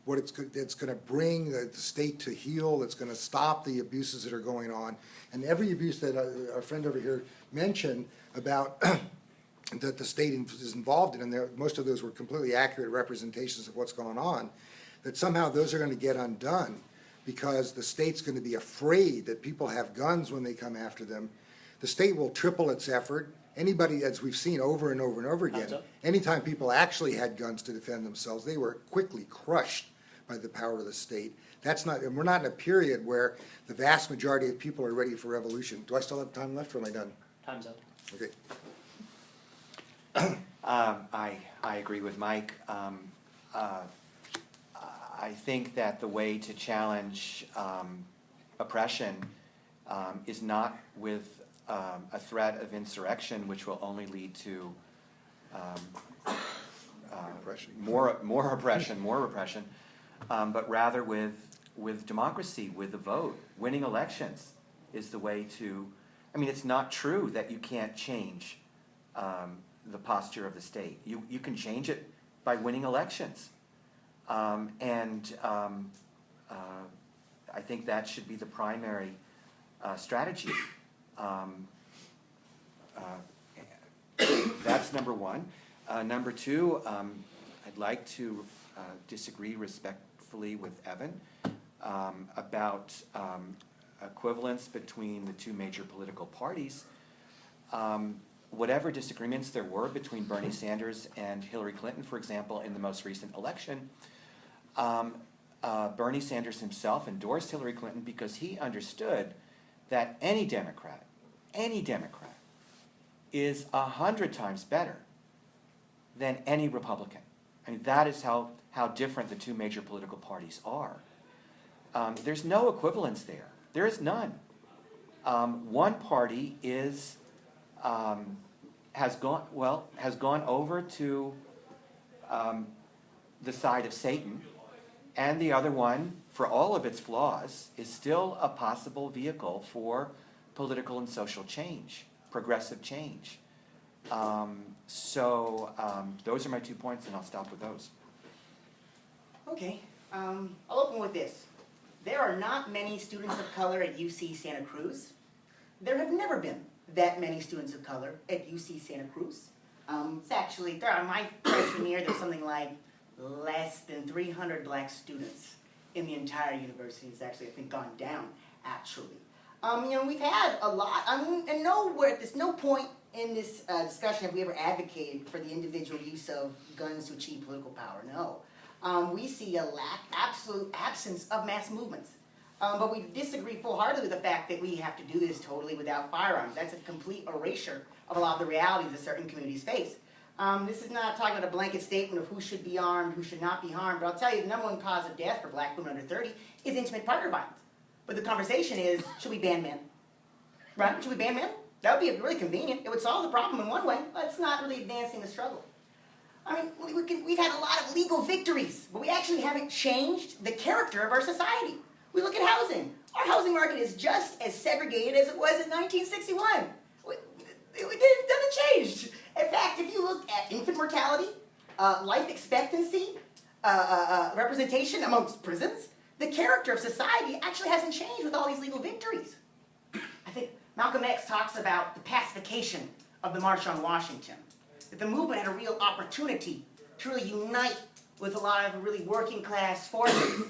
what it's going to bring the state to heel? It's going to stop the abuses that are going on. And every abuse that our friend over here mentioned about that the state is involved in, and most of those were completely accurate representations of what's going on, that somehow those are going to get undone because the state's going to be afraid that people have guns when they come after them. The state will triple its effort. Anybody, as we've seen over and over and over again, anytime people actually had guns to defend themselves, they were quickly crushed by the power of the state. That's not, and we're not in a period where the vast majority of people are ready for revolution. Do I still have time left, or am I done? Time's up. Okay. I agree with Mike. I think that the way to challenge oppression is not with a threat of insurrection, which will only lead to more oppression, more repression, but rather with democracy, with the vote. Winning elections is the way to. I mean, it's not true that you can't change the posture of the state. You can change it by winning elections, and I think that should be the primary strategy. That's number one. Number two, I'd like to disagree respectfully with Evan about equivalence between the two major political parties. Whatever disagreements there were between Bernie Sanders and Hillary Clinton, for example, in the most recent election, Bernie Sanders himself endorsed Hillary Clinton because he understood that any Democrat is 100 times better than any Republican. I mean, that is how different the two major political parties are. There's no equivalence there. There is none. One party has gone over to the side of Satan, and the other one, for all of its flaws, is still a possible vehicle for political and social change, progressive change. Those are my 2 points, and I'll stop with those. Okay, I'll open with this. There are not many students of color at UC Santa Cruz. There have never been that many students of color at UC Santa Cruz. It's actually, my freshman year, there's something like less than 300 black students in the entire university. It's actually, I think, gone down, actually. We've had a lot, and at no point in this discussion have we ever advocated for the individual use of guns to achieve political power, no. We see a absolute absence of mass movements. But we disagree full-heartedly with the fact that we have to do this totally without firearms. That's a complete erasure of a lot of the realities that certain communities face. This is not talking about a blanket statement of who should be armed, who should not be harmed, but I'll tell you the number one cause of death for black women under 30 is intimate partner violence. But the conversation is, should we ban men? Right? Should we ban men? That would be really convenient. It would solve the problem in one way, but it's not really advancing the struggle. I mean, we've had a lot of legal victories, but we actually haven't changed the character of our society. We look at housing. Our housing market is just as segregated as it was in 1961. It doesn't change. In fact, if you look at infant mortality, life expectancy, representation amongst prisons, the character of society actually hasn't changed with all these legal victories. I think Malcolm X talks about the pacification of the March on Washington, that the movement had a real opportunity to really unite with a lot of really working class forces.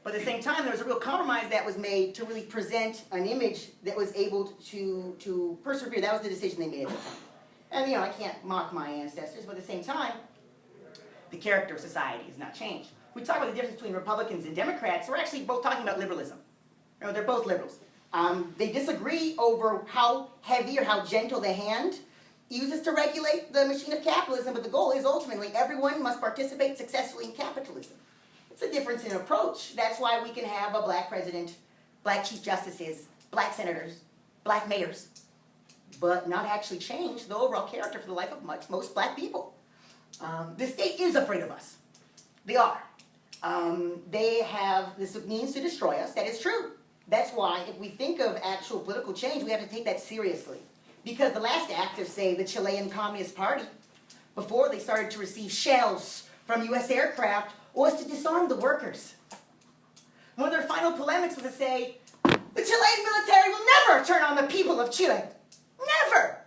But at the same time, there was a real compromise that was made to really present an image that was able to persevere. That was the decision they made at the time. And I can't mock my ancestors, but at the same time, the character of society has not changed. We talk about the difference between Republicans and Democrats. We're actually both talking about liberalism. They're both liberals. They disagree over how heavy or how gentle the hand uses to regulate the machine of capitalism, but the goal is ultimately everyone must participate successfully in capitalism. It's a difference in approach. That's why we can have a black president, black chief justices, black senators, black mayors, but not actually change the overall character for the life of most black people. The state is afraid of us. They are. They have this means to destroy us. That is true. That's why if we think of actual political change, we have to take that seriously. Because the last act of, say, the Chilean Communist Party, before they started to receive shells from U.S. aircraft, was to disarm the workers. One of their final polemics was to say, the Chilean military will never turn on the people of Chile. Never!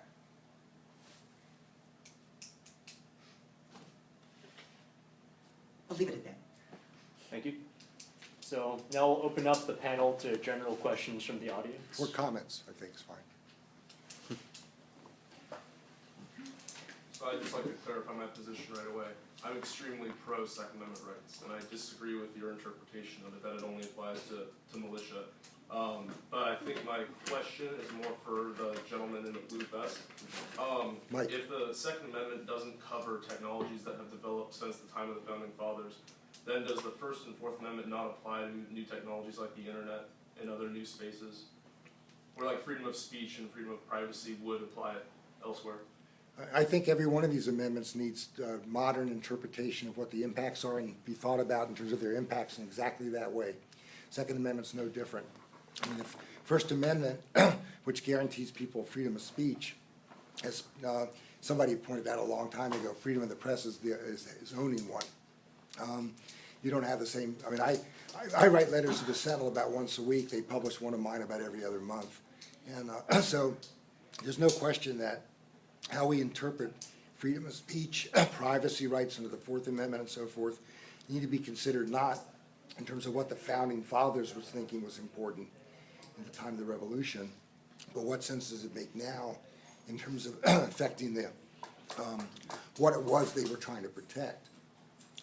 I'll leave it at that. Thank you. So now we'll open up the panel to general questions from the audience. Or comments, I think is fine. So I'd just like to clarify my position right away. I'm extremely pro Second Amendment rights, and I disagree with your interpretation of it, that it only applies to militia. But I think my question is more for the gentleman in the blue vest. Mike. If the Second Amendment doesn't cover technologies that have developed since the time of the Founding Fathers, then does the First and Fourth Amendment not apply to new technologies like the internet and other new spaces? Where like freedom of speech and freedom of privacy would apply elsewhere? I think every one of these amendments needs modern interpretation of what the impacts are and be thought about in terms of their impacts in exactly that way. Second Amendment's no different. I mean, the First Amendment, which guarantees people freedom of speech, as somebody pointed out a long time ago, freedom of the press is owning one. You don't have the same, I mean, I write letters to the Sentinel about once a week. They publish one of mine about every other month. And so there's no question that how we interpret freedom of speech, privacy rights under the Fourth Amendment and so forth, need to be considered not in terms of what the Founding Fathers was thinking was important in the time of the Revolution, but what sense does it make now in terms of affecting the, what it was they were trying to protect.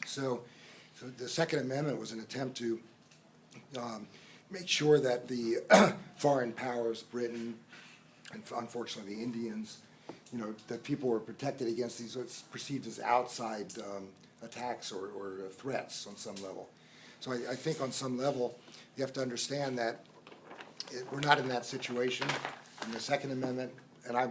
So the Second Amendment was an attempt to make sure that the foreign powers, Britain, and unfortunately the Indians, that people were protected against these what's perceived as outside attacks or threats on some level. So I think on some level, you have to understand that we're not in that situation. In the Second Amendment, and I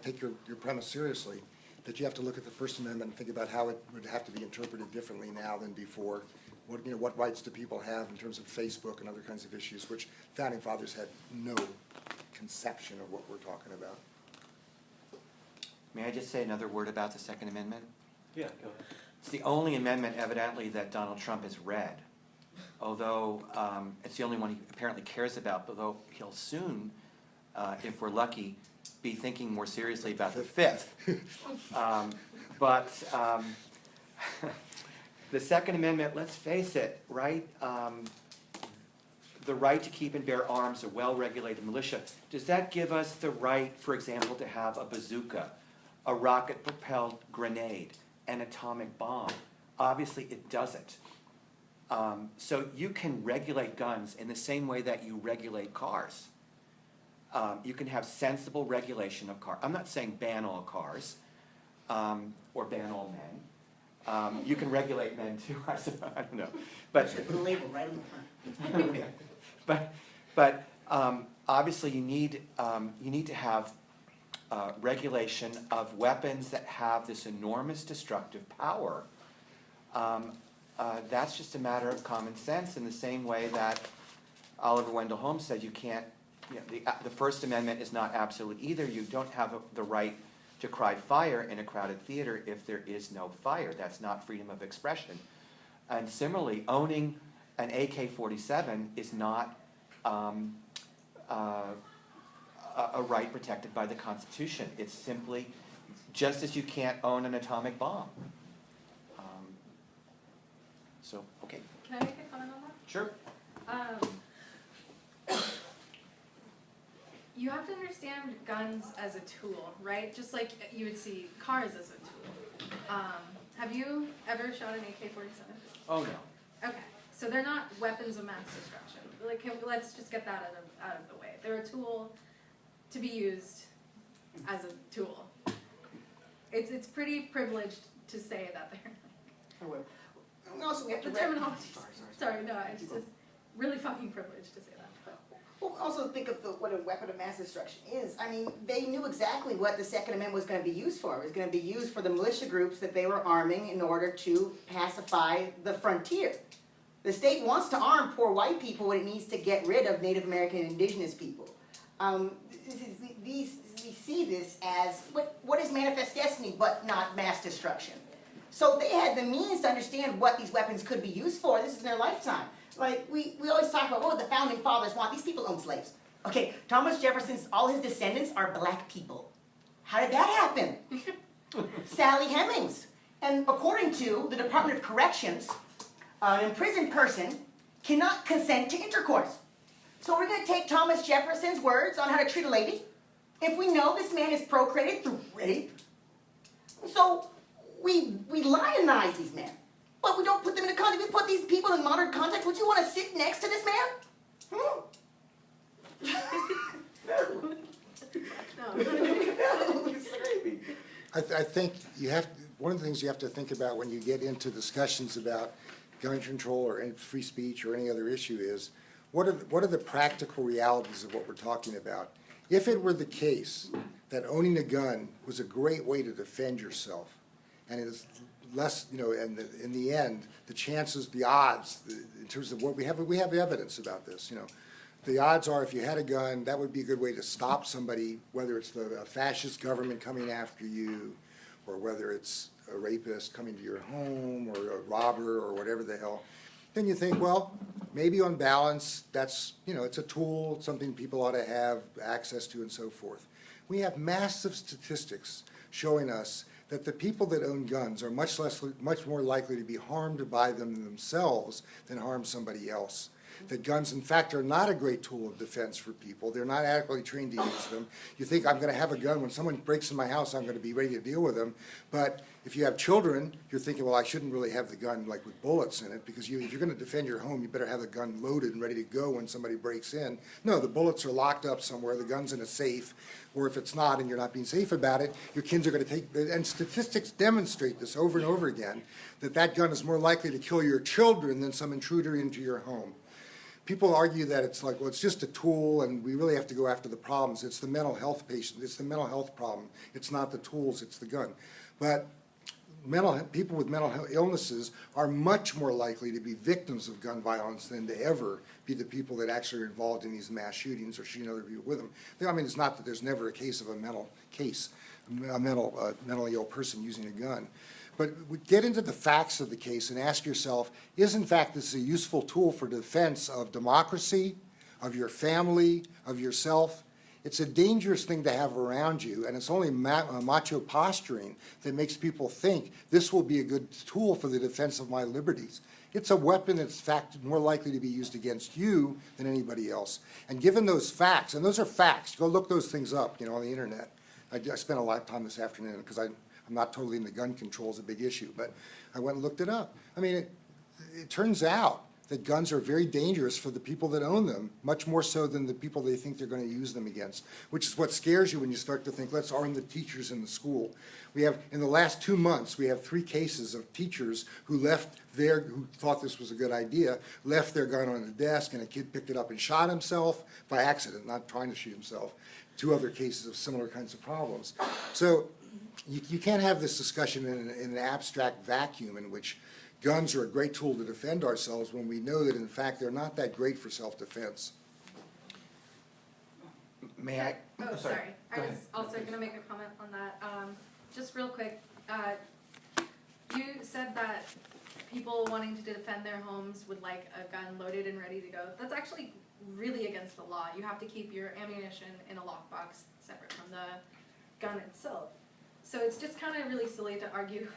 take your premise seriously, that you have to look at the First Amendment and think about how it would have to be interpreted differently now than before. What rights do people have in terms of Facebook and other kinds of issues, which Founding Fathers had no conception of what we're talking about. May I just say another word about the Second Amendment? Yeah, go ahead. It's the only amendment evidently that Donald Trump has read, although it's the only one he apparently cares about, although he'll soon, if we're lucky, be thinking more seriously about the Fifth. But the Second Amendment, let's face it, right? The right to keep and bear arms, a well-regulated militia. Does that give us the right, for example, to have a bazooka, a rocket-propelled grenade, an atomic bomb? Obviously, it doesn't. So you can regulate guns in the same way that you regulate cars. You can have sensible regulation of cars. I'm not saying ban all cars or ban all men. You can regulate men too, I suppose. I don't know. But Put a label right in the front. but obviously you need to have regulation of weapons that have this enormous destructive power, that's just a matter of common sense, in the same way that Oliver Wendell Holmes said you can't, you know, the First Amendment is not absolute either. You don't have the right to cry fire in a crowded theater if there is no fire. That's not freedom of expression. And similarly, owning an AK-47 is not a right protected by the Constitution. It's simply, just as you can't own an atomic bomb. So, okay. Can I make a comment on that? Sure. You have to understand guns as a tool, right? Just like you would see cars as a tool. Have you ever shot an AK-47? Oh, no. Okay, so they're not weapons of mass destruction. Like, let's just get that out of the way. They're a tool to be used as a tool. It's pretty privileged to say that they're. Also, we have to The terminology. Sorry, no, it's just really fucking privileged to say that. Well, also think of what a weapon of mass destruction is. I mean, they knew exactly what the Second Amendment was going to be used for. It was going to be used for the militia groups that they were arming in order to pacify the frontier. The state wants to arm poor white people when it needs to get rid of Native American and indigenous people. We see this as what is manifest destiny but not mass destruction. So they had the means to understand what these weapons could be used for. This is in their lifetime. Like, we always talk about, what the founding fathers want. These people owned slaves. Okay, Thomas Jefferson's, all his descendants are black people. How did that happen? Sally Hemings. And according to the Department of Corrections, an imprisoned person cannot consent to intercourse. So we're going to take Thomas Jefferson's words on how to treat a lady, if we know this man is procreated through rape. So we lionize these men. But we don't put them in a context. We put these people in modern context. Would you want to sit next to this man? I think you have, one of the things you have to think about when you get into discussions about gun control or free speech or any other issue is, what are the practical realities of what we're talking about? If it were the case that owning a gun was a great way to defend yourself, and it is less, you know, and in the end, the chances, the odds, in terms of what we have evidence about this, you know. The odds are if you had a gun, that would be a good way to stop somebody, whether it's a fascist government coming after you, or whether it's a rapist coming to your home, or a robber, or whatever the hell. Then you think, well, maybe on balance, that's, you know, it's a tool, something people ought to have access to and so forth. We have massive statistics showing us that the people that own guns are much more likely to be harmed by them themselves than harm somebody else. That guns, in fact, are not a great tool of defense for people. They're not adequately trained to use them. You think, I'm going to have a gun. When someone breaks in my house, I'm going to be ready to deal with them. But if you have children, you're thinking, well, I shouldn't really have the gun like with bullets in it, because if you're going to defend your home, you better have the gun loaded and ready to go when somebody breaks in. No, the bullets are locked up somewhere. The gun's in a safe. Or if it's not and you're not being safe about it, your kids are going to take, and statistics demonstrate this over and over again, that gun is more likely to kill your children than some intruder into your home. People argue that it's like, well, it's just a tool and we really have to go after the problems. It's the mental health patient, it's the mental health problem. It's not the tools, it's the gun. But people with mental health illnesses are much more likely to be victims of gun violence than to ever be the people that actually are involved in these mass shootings or shooting other people with them. I mean, it's not that there's never a case of a mentally ill person using a gun. But get into the facts of the case and ask yourself, is in fact this a useful tool for defense of democracy, of your family, of yourself? It's a dangerous thing to have around you, and it's only macho posturing that makes people think this will be a good tool for the defense of my liberties. It's a weapon that's in fact more likely to be used against you than anybody else. And given those facts, and those are facts, go look those things up, you know, on the internet. I spent a lot of time this afternoon because I'm not totally into gun control, is a big issue, but I went and looked it up. I mean, it turns out that guns are very dangerous for the people that own them, much more so than the people they think they're going to use them against, which is what scares you when you start to think, let's arm the teachers in the school. We have, in the last 2 months, we have 3 cases of teachers who who thought this was a good idea, left their gun on the desk, and a kid picked it up and shot himself by accident, not trying to shoot himself. two other cases of similar kinds of problems. So you can't have this discussion in an abstract vacuum in which guns are a great tool to defend ourselves when we know that in fact they're not that great for self-defense. May I? Oh, sorry. I Go was ahead. also gonna make a comment on that. Just real quick, you said that people wanting to defend their homes would like a gun loaded and ready to go. That's actually really against the law. You have to keep your ammunition in a lockbox separate from the gun itself. So it's just kind of really silly to argue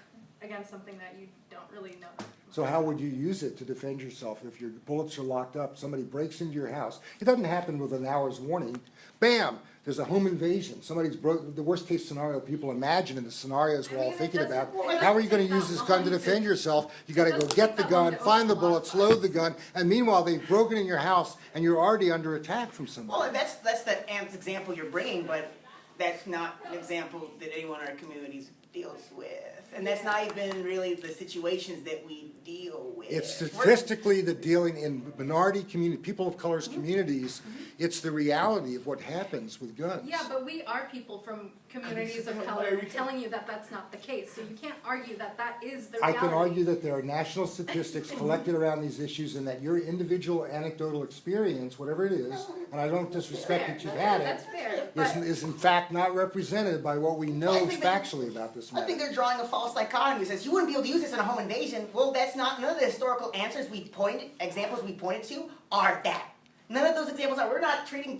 against something that you don't really know. So how would you use it to defend yourself if your bullets are locked up, somebody breaks into your house? It doesn't happen with an hour's warning. Bam, there's a home invasion. Somebody's broke, the worst case scenario people imagine in the scenarios we're all thinking about. How are you gonna use this gun to defend yourself? You gotta go get the gun, find the bullets, load the gun, and meanwhile they've broken in your house and you're already under attack from somebody. Well, that's the example you're bringing, but that's not an example that anyone in our communities deals with. And that's not even really the situations that we deal with. It's statistically the dealing in minority community, people of color's communities, it's the reality of what happens with guns. Yeah, but we are people from communities of color telling you that that's not the case. So you can't argue that that is the I reality. can argue that there are national statistics collected around these issues and that your individual anecdotal experience, whatever it is, and I don't disrespect that you've had it, That's fair. But is in fact not represented by what we know I think that- factually about this I think matter. they're drawing a false dichotomy. It says you wouldn't be able to use this in a home invasion. Well, that's not, none of the historical examples we pointed to are that. None of those examples are, we're not training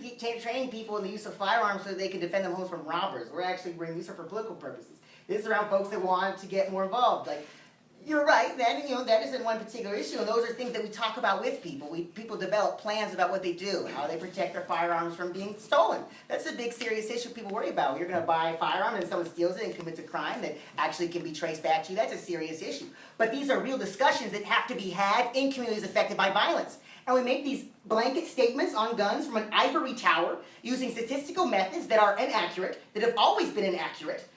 people in the use of firearms so they can defend their homes from robbers. We're actually bringing these are for political purposes. This is around folks that want to get more involved. Like, you're right, that isn't one particular issue, and those are things that we talk about with people. People develop plans about what they do, how they protect their firearms from being stolen. That's a big, serious issue people worry about. You're going to buy a firearm and someone steals it and commits a crime that actually can be traced back to you. That's a serious issue. But these are real discussions that have to be had in communities affected by violence. And we make these blanket statements on guns from an ivory tower using statistical methods that are inaccurate, that have always been inaccurate.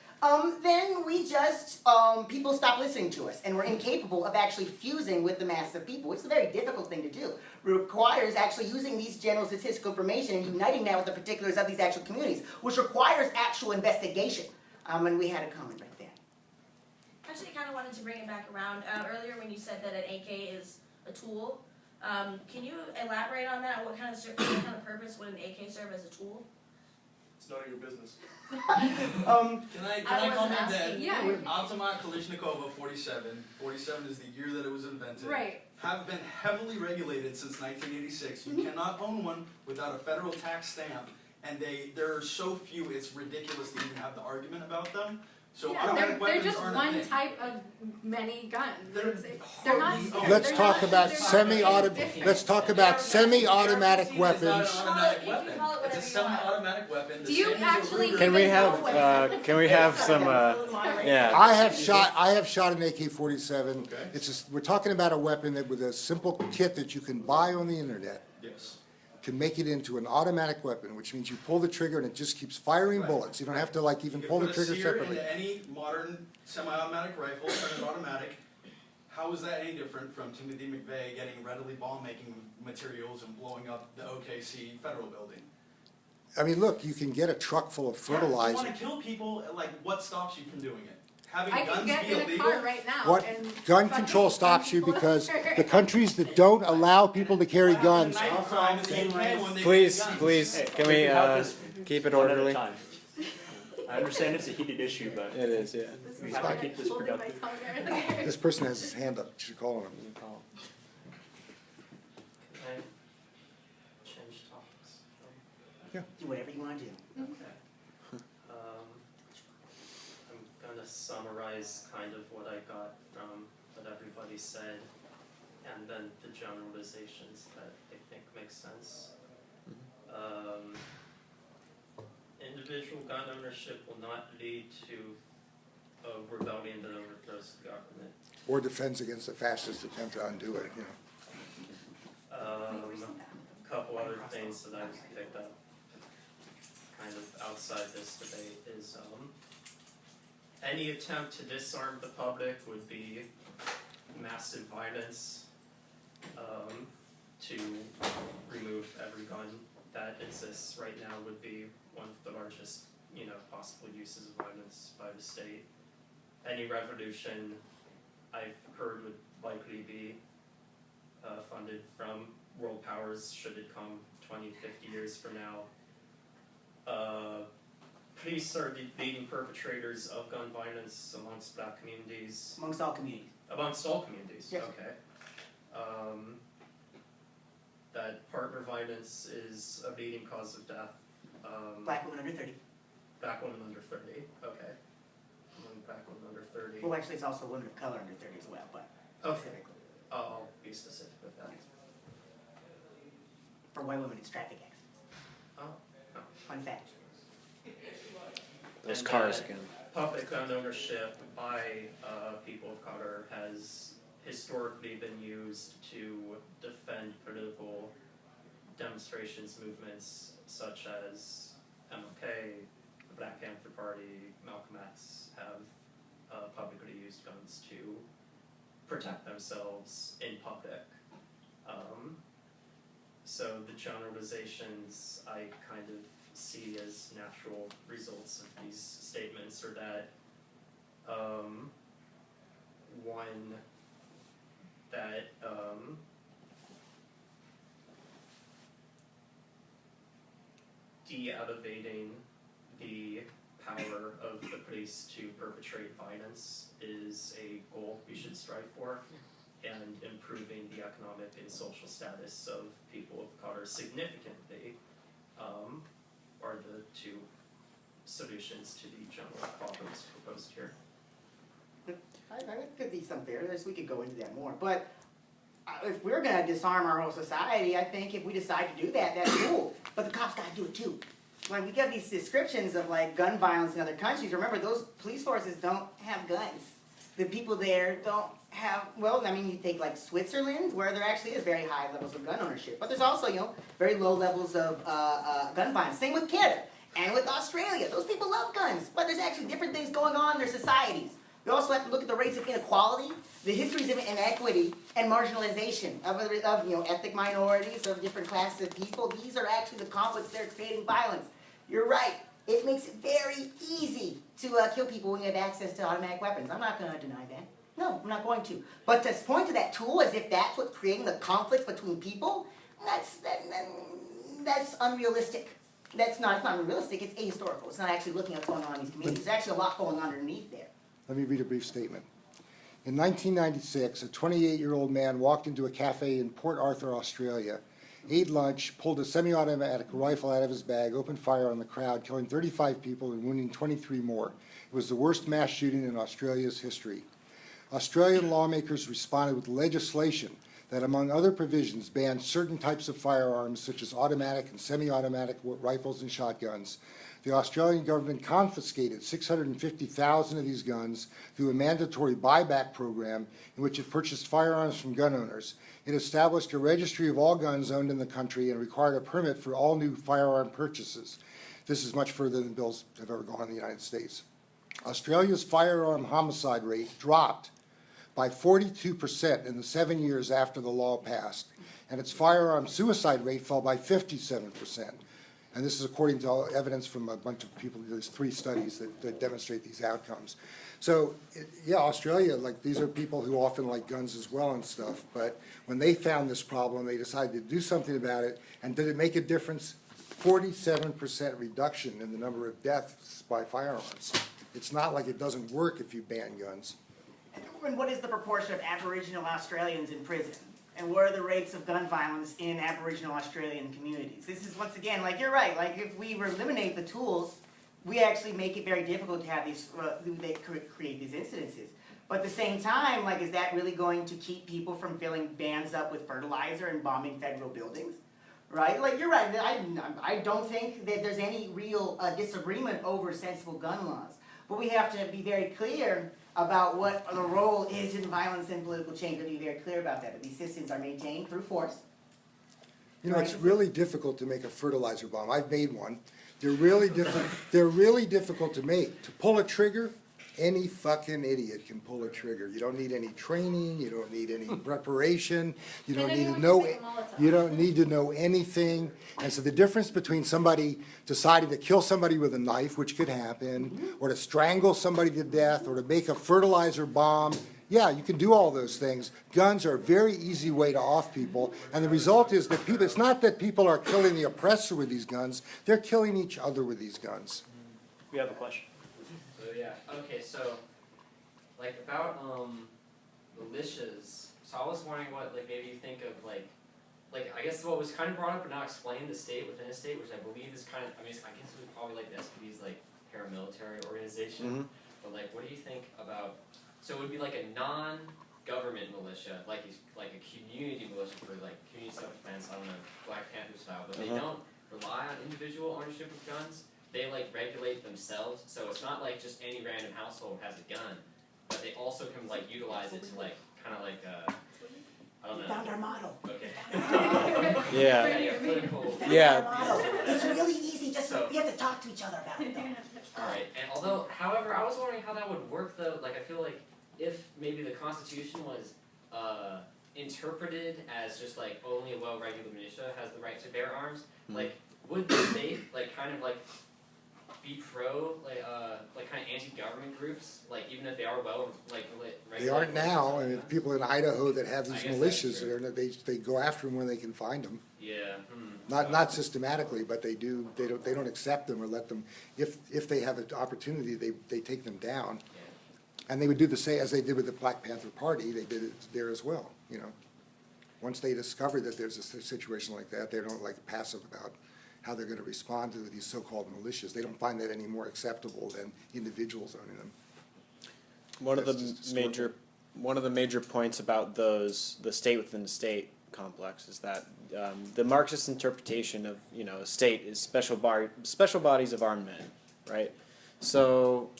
Then we just, people stop listening to us, and we're incapable of actually fusing with the mass of people, which is a very difficult thing to do. It requires actually using these general statistical information and uniting that with the particulars of these actual communities, which requires actual investigation. And we had a comment right there. Actually, I kind of wanted to bring it back around. Earlier when you said that an AK is a tool, can you elaborate on that? What kind of purpose would an AK serve as a tool? It's none of your business. Can I wasn't comment asking. that Yeah. Automat Kalashnikova 47 is the year that it was invented, Right. have been heavily regulated since 1986. You cannot own one without a federal tax stamp, and there are so few, it's ridiculous to even have the argument about them. So yeah, automatic they're weapons just aren't a one thing. type of many guns. They're They're not. hardly owned. Let's they're talk not- about they're not semi-automatic, let's talk about semi-automatic AR-15 weapons. Is not an automatic You can weapon. call it It's a whatever you want. semi-automatic weapon. The Do you same as a actually Ruger. Can we have, some, yeah. I have shot an AK-47. Okay. We're talking about a weapon that with a simple kit that you can buy on the internet, Yes. can make it into an automatic weapon, which means you pull the trigger and it just keeps firing Right. bullets. You don't have to like even You pull can the put a trigger sear separately. into any modern semi-automatic rifle, turn it automatic. How is that any different from Timothy McVeigh getting readily bomb-making materials and blowing up the OKC federal building? I mean, look, you can get a truck full of If you fertilizer. want to kill people, like, what stops you from doing it? Having I guns can get be in a illegal? car right now. What and gun fucking control kill stops you people. because the countries that don't allow people to carry guns. The knife crime is you can when they Please, make guns. please, Hey, can we we, can have this keep it one at a orderly? time. I understand it's a heated issue, but It is, yeah. This we is have to why keep I this pulled in my productive. tongue earlier. This person has his hand up, you should call him. Can I change topics? Do whatever you want to do. I'm gonna summarize kind of what I got from what everybody said, and then the generalizations that I think make sense. Individual gun ownership will not lead to a rebellion that overthrows the government. Or defends against a fascist attempt to undo it, you know. Couple other things that I picked up kind of outside this debate is any attempt to disarm the public would be massive violence to remove every gun that exists right now would be one of the largest, possible uses of violence by the state. Any revolution I've heard would likely be funded from world powers should it come 20, 50 years from now. Police are the leading perpetrators of gun violence amongst black communities. Amongst all communities. Amongst all communities, Yes. okay. That partner violence is a leading cause of death. Black women under 30. Black women under 30, okay. Among black women under 30. Well, actually, it's also women of color under 30 as well, but Okay. specifically. I'll be specific with that. For white women, it's traffic accidents. Oh, Fun fact. Those And cars that again. Public gun ownership by people of color has historically been used to defend political demonstrations, movements such as MLK, the Black Panther Party, Malcolm X have publicly used guns to protect themselves in public. So the generalizations I kind of see as natural results of these statements are that one, that de-elevating the power of the police to perpetrate violence is a goal we should strive for, and improving the economic and social status of people of color significantly are the two solutions to the general problems proposed here. I think could be some fairness. We could go into that more. But if we're going to disarm our whole society, I think if we decide to do that, that's cool. But the cops got to do it too. When we get these descriptions of like gun violence in other countries, remember those police forces don't have guns. The people there don't have, well, I mean, you take like Switzerland, where there actually is very high levels of gun ownership. But there's also, very low levels of gun violence. Same with Canada and with Australia. Those people love guns. But there's actually different things going on in their societies. We also have to look at the rates of inequality, the histories of inequity, and marginalization of ethnic minorities, of different classes of people. These are actually the conflicts that are creating violence. You're right. It makes it very easy to kill people when you have access to automatic weapons. I'm not going to deny that. No, I'm not going to. But to point to that tool as if that's what's creating the conflicts between people, that's unrealistic. It's not unrealistic, it's ahistorical. It's not actually looking at what's going on in these communities. There's actually a lot going on underneath there. Let me read a brief statement. In 1996, a 28-year-old man walked into a cafe in Port Arthur, Australia, ate lunch, pulled a semi-automatic rifle out of his bag, opened fire on the crowd, killing 35 people and wounding 23 more. It was the worst mass shooting in Australia's history. Australian lawmakers responded with legislation that, among other provisions, banned certain types of firearms, such as automatic and semi-automatic rifles and shotguns. The Australian government confiscated 650,000 of these guns through a mandatory buyback program in which it purchased firearms from gun owners. It established a registry of all guns owned in the country and required a permit for all new firearm purchases. This is much further than bills have ever gone in the United States. Australia's firearm homicide rate dropped by 42% in the 7 years after the law passed, and its firearm suicide rate fell by 57%. And this is according to evidence from a bunch of people. There's 3 studies that demonstrate these outcomes. So, yeah, Australia, these are people who often like guns as well and stuff, but when they found this problem, they decided to do something about it. And did it make a difference? 47% reduction in the number of deaths by firearms. It's not like it doesn't work if you ban guns. And what is the proportion of Aboriginal Australians in prison? And what are the rates of gun violence in Aboriginal Australian communities? This is, once again, you're right, if we eliminate the tools, we actually make it very difficult to have these, create these incidences. But at the same time, is that really going to keep people from filling vans up with fertilizer and bombing federal buildings? Right? You're right, I don't think that there's any real disagreement over sensible gun laws. But we have to be very clear about what the role is in violence and political change. We have to be very clear about that these systems are maintained through force. It's really difficult to make a fertilizer bomb. I've made one. They're really difficult to make. To pull a trigger, Any fucking idiot can pull a trigger. You don't need any training, you don't need any preparation, you don't And need to anyone know, can make a Molotov. you don't need to know anything. And so the difference between somebody deciding to kill somebody with a knife, which could happen, or to strangle somebody to death, or to make a fertilizer bomb, yeah, you can do all those things. Guns are a very easy way to off people, and the result is that people, it's not that people are killing the oppressor with these guns, they're killing each other with these guns. We have a question. So yeah, okay, so like about militias. So I was wondering what like maybe you think of like I guess what was kind of brought up but not explained, the state within a state, which I believe is kind of, I mean I guess it would probably like the SPD's like paramilitary organization. But like what do you think about, so it would be like a non-government militia, like a community militia for like community self-defense, I don't know, Black Panther style, but they don't rely on individual ownership of guns. They like regulate themselves, so it's not like just any random household has a gun, but they also can like utilize it to like kind of like I don't We know. found our model. Okay. Yeah. Yeah, political. Yeah. Model. It's really easy, just, So- we have to talk to each other about it though. Alright, and although, however, I was wondering how that would work though, like I feel like if maybe the Constitution was interpreted as just like only a well-regulated militia has the right to bear arms, like would the state like kind of like be pro like kind of anti-government groups, like even if they are well like They aren't now, and people in Idaho that have I these guess militias, that's true. they go after them when they can find them. Yeah. Not systematically, but they do, they don't accept them or let them, if they have an opportunity, they take them down. And they would do the same as they did with the Black Panther Party, they did it there as well, you know. Once they discover that there's a situation like that, they don't like passive about how they're gonna respond to these so-called militias. They don't find that any more acceptable than individuals owning them. One of That's the just major points about those, the state within the state complex, is that the Marxist interpretation of a state is special bodies of armed men, right? So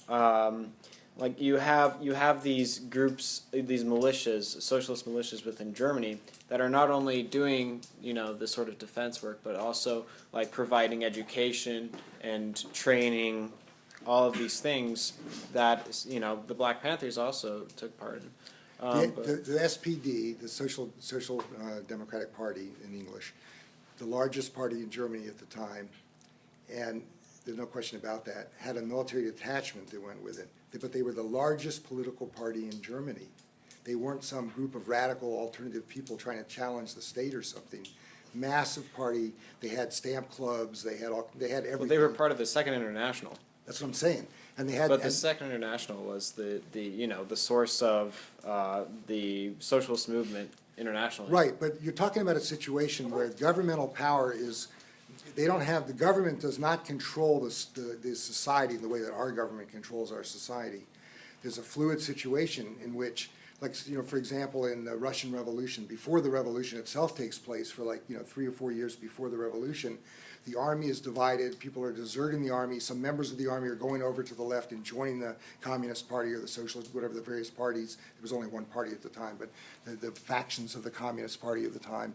like you have these groups, these militias, socialist militias within Germany that are not only doing this sort of defense work, but also like providing education and training, all of these things that the Black Panthers also took part in. The SPD, the Social Democratic Party in English, the largest party in Germany at the time, and there's no question about that, had a military detachment that went with it. But they were the largest political party in Germany. They weren't some group of radical alternative people trying to challenge the state or something. Massive party. They had stamp clubs. They had everything. Well, they were part of the Second International. That's what I'm saying. And they had. But the Second International was the source of the socialist movement internationally. Right, but you're talking about a situation where governmental power is, they don't have, the government does not control the society in the way that our government controls our society. There's a fluid situation in which, like, for example, in the Russian Revolution, before the revolution itself takes place, for 3 or 4 years before the revolution, the army is divided, people are deserting the army, some members of the army are going over to the left and joining the Communist Party or the Socialist, whatever the various parties, there was only one party at the time, but the factions of the Communist Party at the time.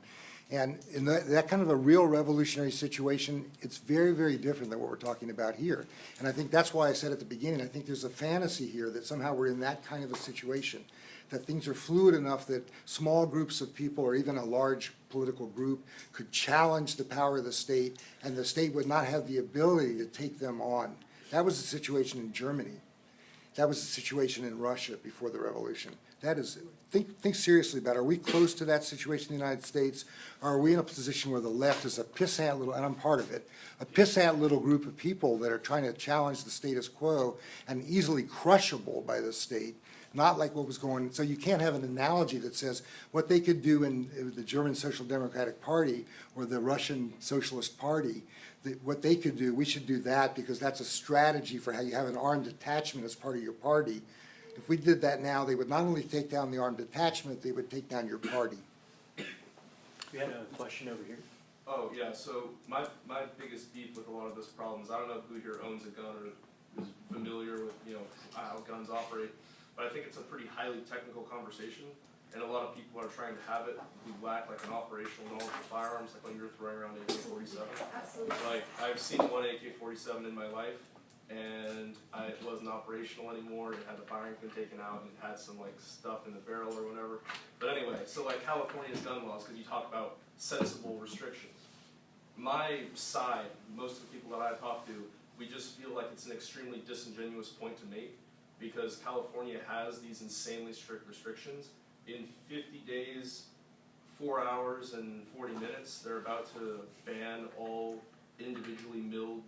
And in that kind of a real revolutionary situation, it's very, very different than what we're talking about here. And I think that's why I said at the beginning, I think there's a fantasy here that somehow we're in that kind of a situation, that things are fluid enough that small groups of people or even a large political group could challenge the power of the state, and the state would not have the ability to take them on. That was the situation in Germany. That was the situation in Russia before the revolution. That is, think seriously about it. Are we close to that situation in the United States? Or are we in a position where the left is a pissant little, and I'm part of it, a pissant little group of people that are trying to challenge the status quo and easily crushable by the state? Not like what was going, so you can't have an analogy that says what they could do in the German Social Democratic Party or the Russian Socialist Party, what they could do, we should do that because that's a strategy for how you have an armed detachment as part of your party. If we did that now, they would not only take down the armed detachment, they would take down your party. We had a question over here. Oh, yeah, so my biggest beef with a lot of this problem is I don't know who here owns a gun or is familiar with, how guns operate, but I think it's a pretty highly technical conversation, and a lot of people are trying to have it who lack like an operational knowledge of firearms, like when you're throwing around AK-47. Absolutely. Like, I've seen one AK-47 in my life, and it wasn't operational anymore. It had the firing pin taken out, and it had some like stuff in the barrel or whatever. But anyway, so like California's gun laws, because you talk about sensible restrictions. My side, most of the people that I talk to, we just feel like it's an extremely disingenuous point to make, because California has these insanely strict restrictions. In 50 days, 4 hours and 40 minutes, they're about to ban all individually milled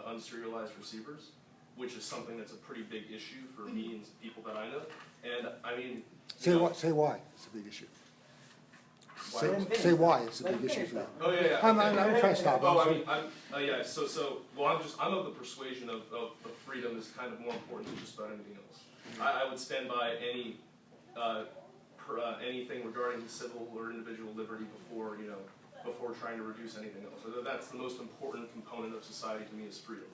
unserialized receivers, which is something that's a pretty big issue for me and people that I know. And I mean, Say why it's a big issue. Say why it's a big issue for them. Oh yeah, yeah. I'm trying to stop. Oh, I mean, yeah. I'm of the persuasion of freedom is kind of more important than just about anything else. I would stand by anything regarding civil or individual liberty before trying to reduce anything else. So that's the most important component of society to me is freedom.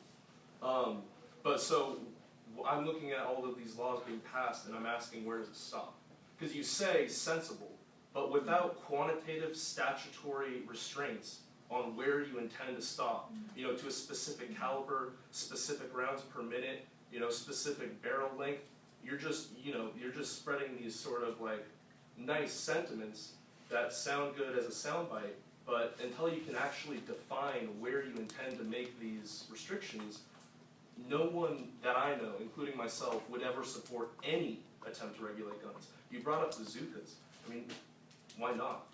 But so I'm looking at all of these laws being passed, and I'm asking, where does it stop? Because you say sensible, but without quantitative statutory restraints on where you intend to stop, to a specific caliber, specific rounds per minute, specific barrel length, you're just spreading these sort of like nice sentiments that sound good as a soundbite, but until you can actually define where you intend to make these restrictions, no one that I know, including myself, would ever support any attempt to regulate guns. You brought up bazookas. I mean, why not?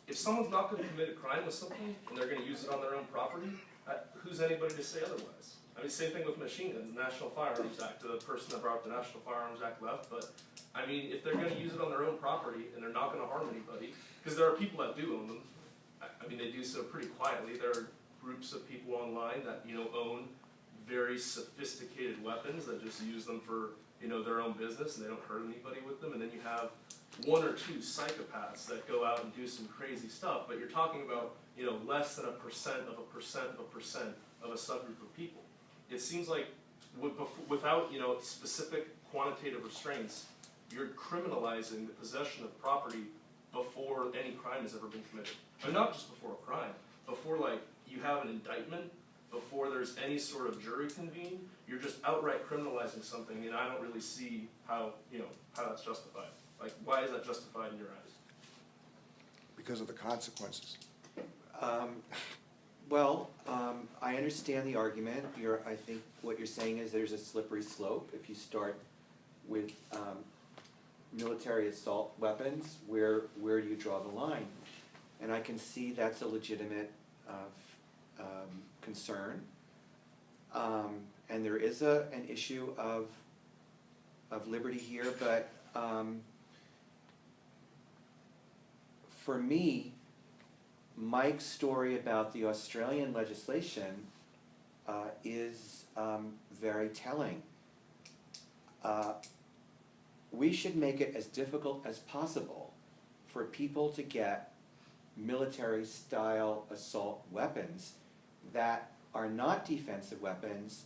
If someone's not going to commit a crime with something and they're going to use it on their own property, who's anybody to say otherwise? I mean, same thing with machine guns, the National Firearms Act. The person that brought up the National Firearms Act left, but I mean, if they're going to use it on their own property and they're not going to harm anybody, because there are people that do own them. I mean, they do so pretty quietly. There are groups of people online that own very sophisticated weapons that just use them for their own business, and they don't hurt anybody with them. And then you have one or two psychopaths that go out and do some crazy stuff. But you're talking about less than a percent of a percent of a percent of a subgroup of people. It seems like without specific quantitative restraints, you're criminalizing the possession of property before any crime has ever been committed. And not just before a crime, before you have an indictment, before there's any sort of jury convened, you're just outright criminalizing something, and I don't really see how that's justified. Like, why is that justified in your eyes? Because of the consequences. I understand the argument. I think what you're saying is there's a slippery slope. If you start with military assault weapons, where do you draw the line? And I can see that's a legitimate concern. And there is an issue of liberty here, but for me, Mike's story about the Australian legislation is very telling. We should make it as difficult as possible for people to get military-style assault weapons that are not defensive weapons.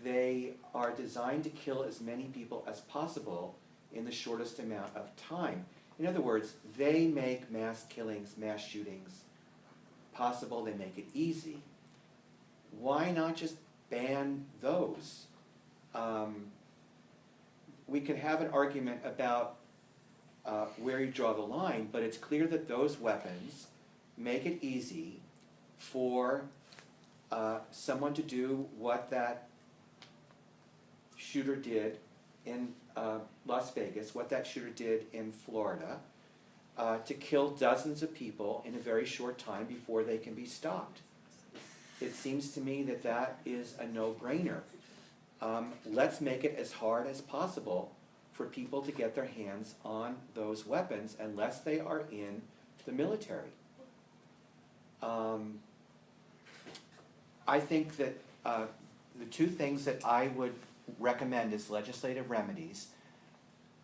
They are designed to kill as many people as possible in the shortest amount of time. In other words, they make mass killings, mass shootings possible. They make it easy. Why not just ban those? We can have an argument about where you draw the line, but it's clear that those weapons make it easy for someone to do what that shooter did in Las Vegas, what that shooter did in Florida, to kill dozens of people in a very short time before they can be stopped. It seems to me that that is a no-brainer. Let's make it as hard as possible for people to get their hands on those weapons unless they are in the military. I think that the two things that I would recommend as legislative remedies: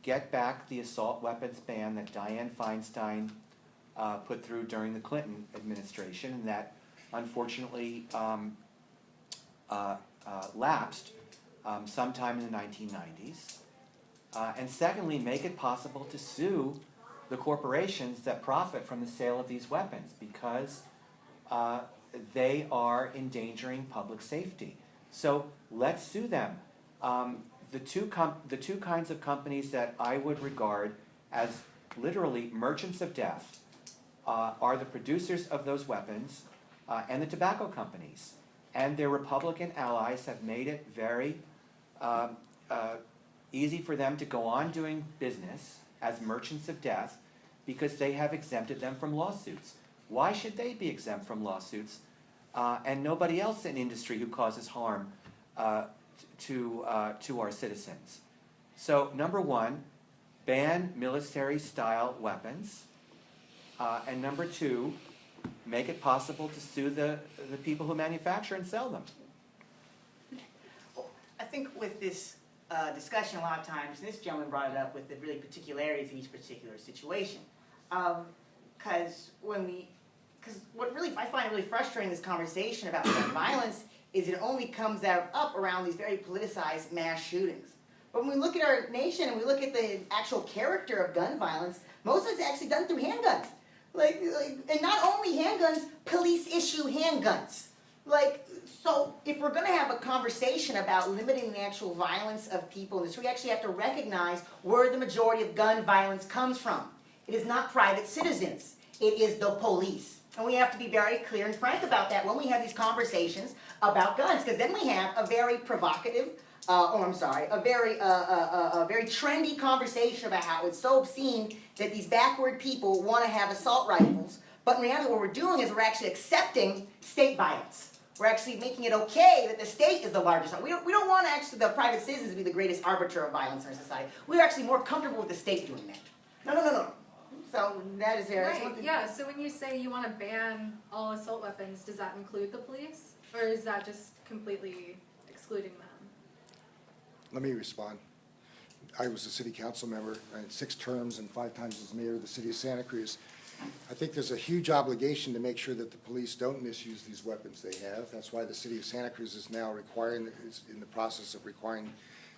get back the assault weapons ban that Dianne Feinstein put through during the Clinton administration, and that unfortunately lapsed sometime in the 1990s. And secondly, make it possible to sue the corporations that profit from the sale of these weapons, because they are endangering public safety. So let's sue them. The two kinds of companies that I would regard as literally merchants of death are the producers of those weapons and the tobacco companies. And their Republican allies have made it very easy for them to go on doing business as merchants of death because they have exempted them from lawsuits. Why should they be exempt from lawsuits and nobody else in industry who causes harm to our citizens? So number one, ban military-style weapons. And number two, make it possible to sue the people who manufacture and sell them. I think with this discussion a lot of times, and this gentleman brought it up with the really particularities of each particular situation. Because what really I find really frustrating in this conversation about gun violence is it only comes up around these very politicized mass shootings. But when we look at our nation and we look at the actual character of gun violence, most of it's actually done through handguns. And not only handguns, police issue handguns. So if we're going to have a conversation about limiting the actual violence of people in this, we actually have to recognize where the majority of gun violence comes from. It is not private citizens. It is the police. And we have to be very clear and frank about that when we have these conversations about guns, because then we have a very provocative, a very trendy conversation about how it's so obscene that these backward people want to have assault rifles. But in reality, what we're doing is we're actually accepting state violence. We're actually making it okay that the state is the largest. We don't want actually the private citizens to be the greatest arbiter of violence in our society. We're actually more comfortable with the state doing that. No. So that is there. Right, yeah, so when you say you want to ban all assault weapons, does that include the police? Or is that just completely excluding them? Let me respond. I was a city council member. I had 6 terms and 5 times as mayor of the city of Santa Cruz. I think there's a huge obligation to make sure that the police don't misuse these weapons they have. That's why the city of Santa Cruz is now is in the process of requiring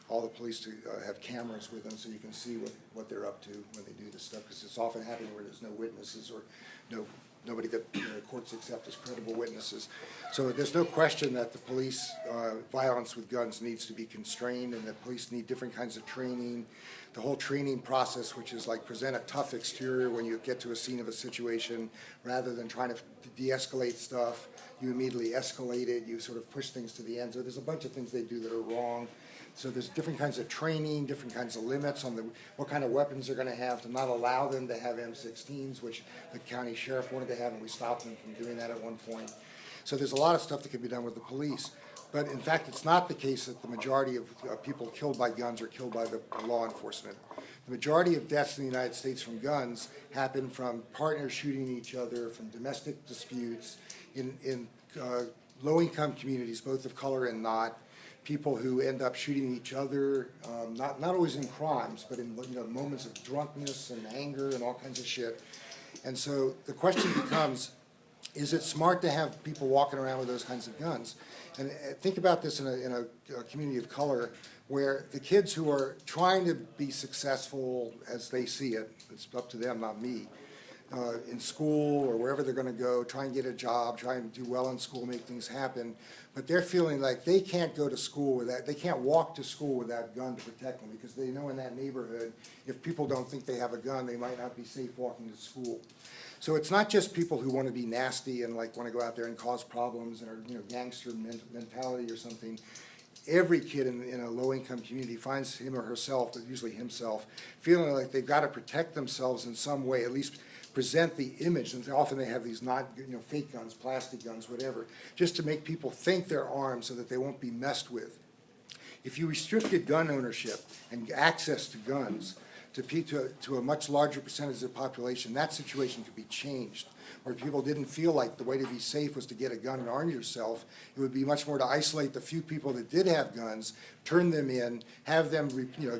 all the police to have cameras with them so you can see what they're up to when they do this stuff, because it's often happening where there's no witnesses or nobody that the courts accept as credible witnesses. So there's no question that the police violence with guns needs to be constrained, and that police need different kinds of training. The whole training process, which is like present a tough exterior when you get to a scene of a situation, rather than trying to de-escalate stuff, you immediately escalate it, you sort of push things to the end. So there's a bunch of things they do that are wrong. So there's different kinds of training, different kinds of limits on what kind of weapons they're going to have, to not allow them to have M16s, which the county sheriff wanted to have, and we stopped them from doing that at one point. So there's a lot of stuff that can be done with the police. But in fact, it's not the case that the majority of people killed by guns are killed by the law enforcement. The majority of deaths in the United States from guns happen from partners shooting each other, from domestic disputes, in low-income communities, both of color and not. People who end up shooting each other, not always in crimes, but in moments of drunkenness and anger and all kinds of shit. And so the question becomes, is it smart to have people walking around with those kinds of guns? And think about this in a community of color where the kids who are trying to be successful as they see it, it's up to them, not me, in school or wherever they're going to go, try and get a job, try and do well in school, make things happen. But they're feeling like they can't go to school without, they can't walk to school without a gun to protect them, because they know in that neighborhood, if people don't think they have a gun, they might not be safe walking to school. So it's not just people who want to be nasty and want to go out there and cause problems and are gangster mentality or something. Every kid in a low-income community finds him or herself, but usually himself, feeling like they've got to protect themselves in some way, at least present the image, and often they have these fake guns, plastic guns, whatever, just to make people think they're armed so that they won't be messed with. If you restricted gun ownership and access to guns to a much larger percentage of the population, that situation could be changed. Where people didn't feel like the way to be safe was to get a gun and arm yourself, it would be much more to isolate the few people that did have guns, turn them in, have them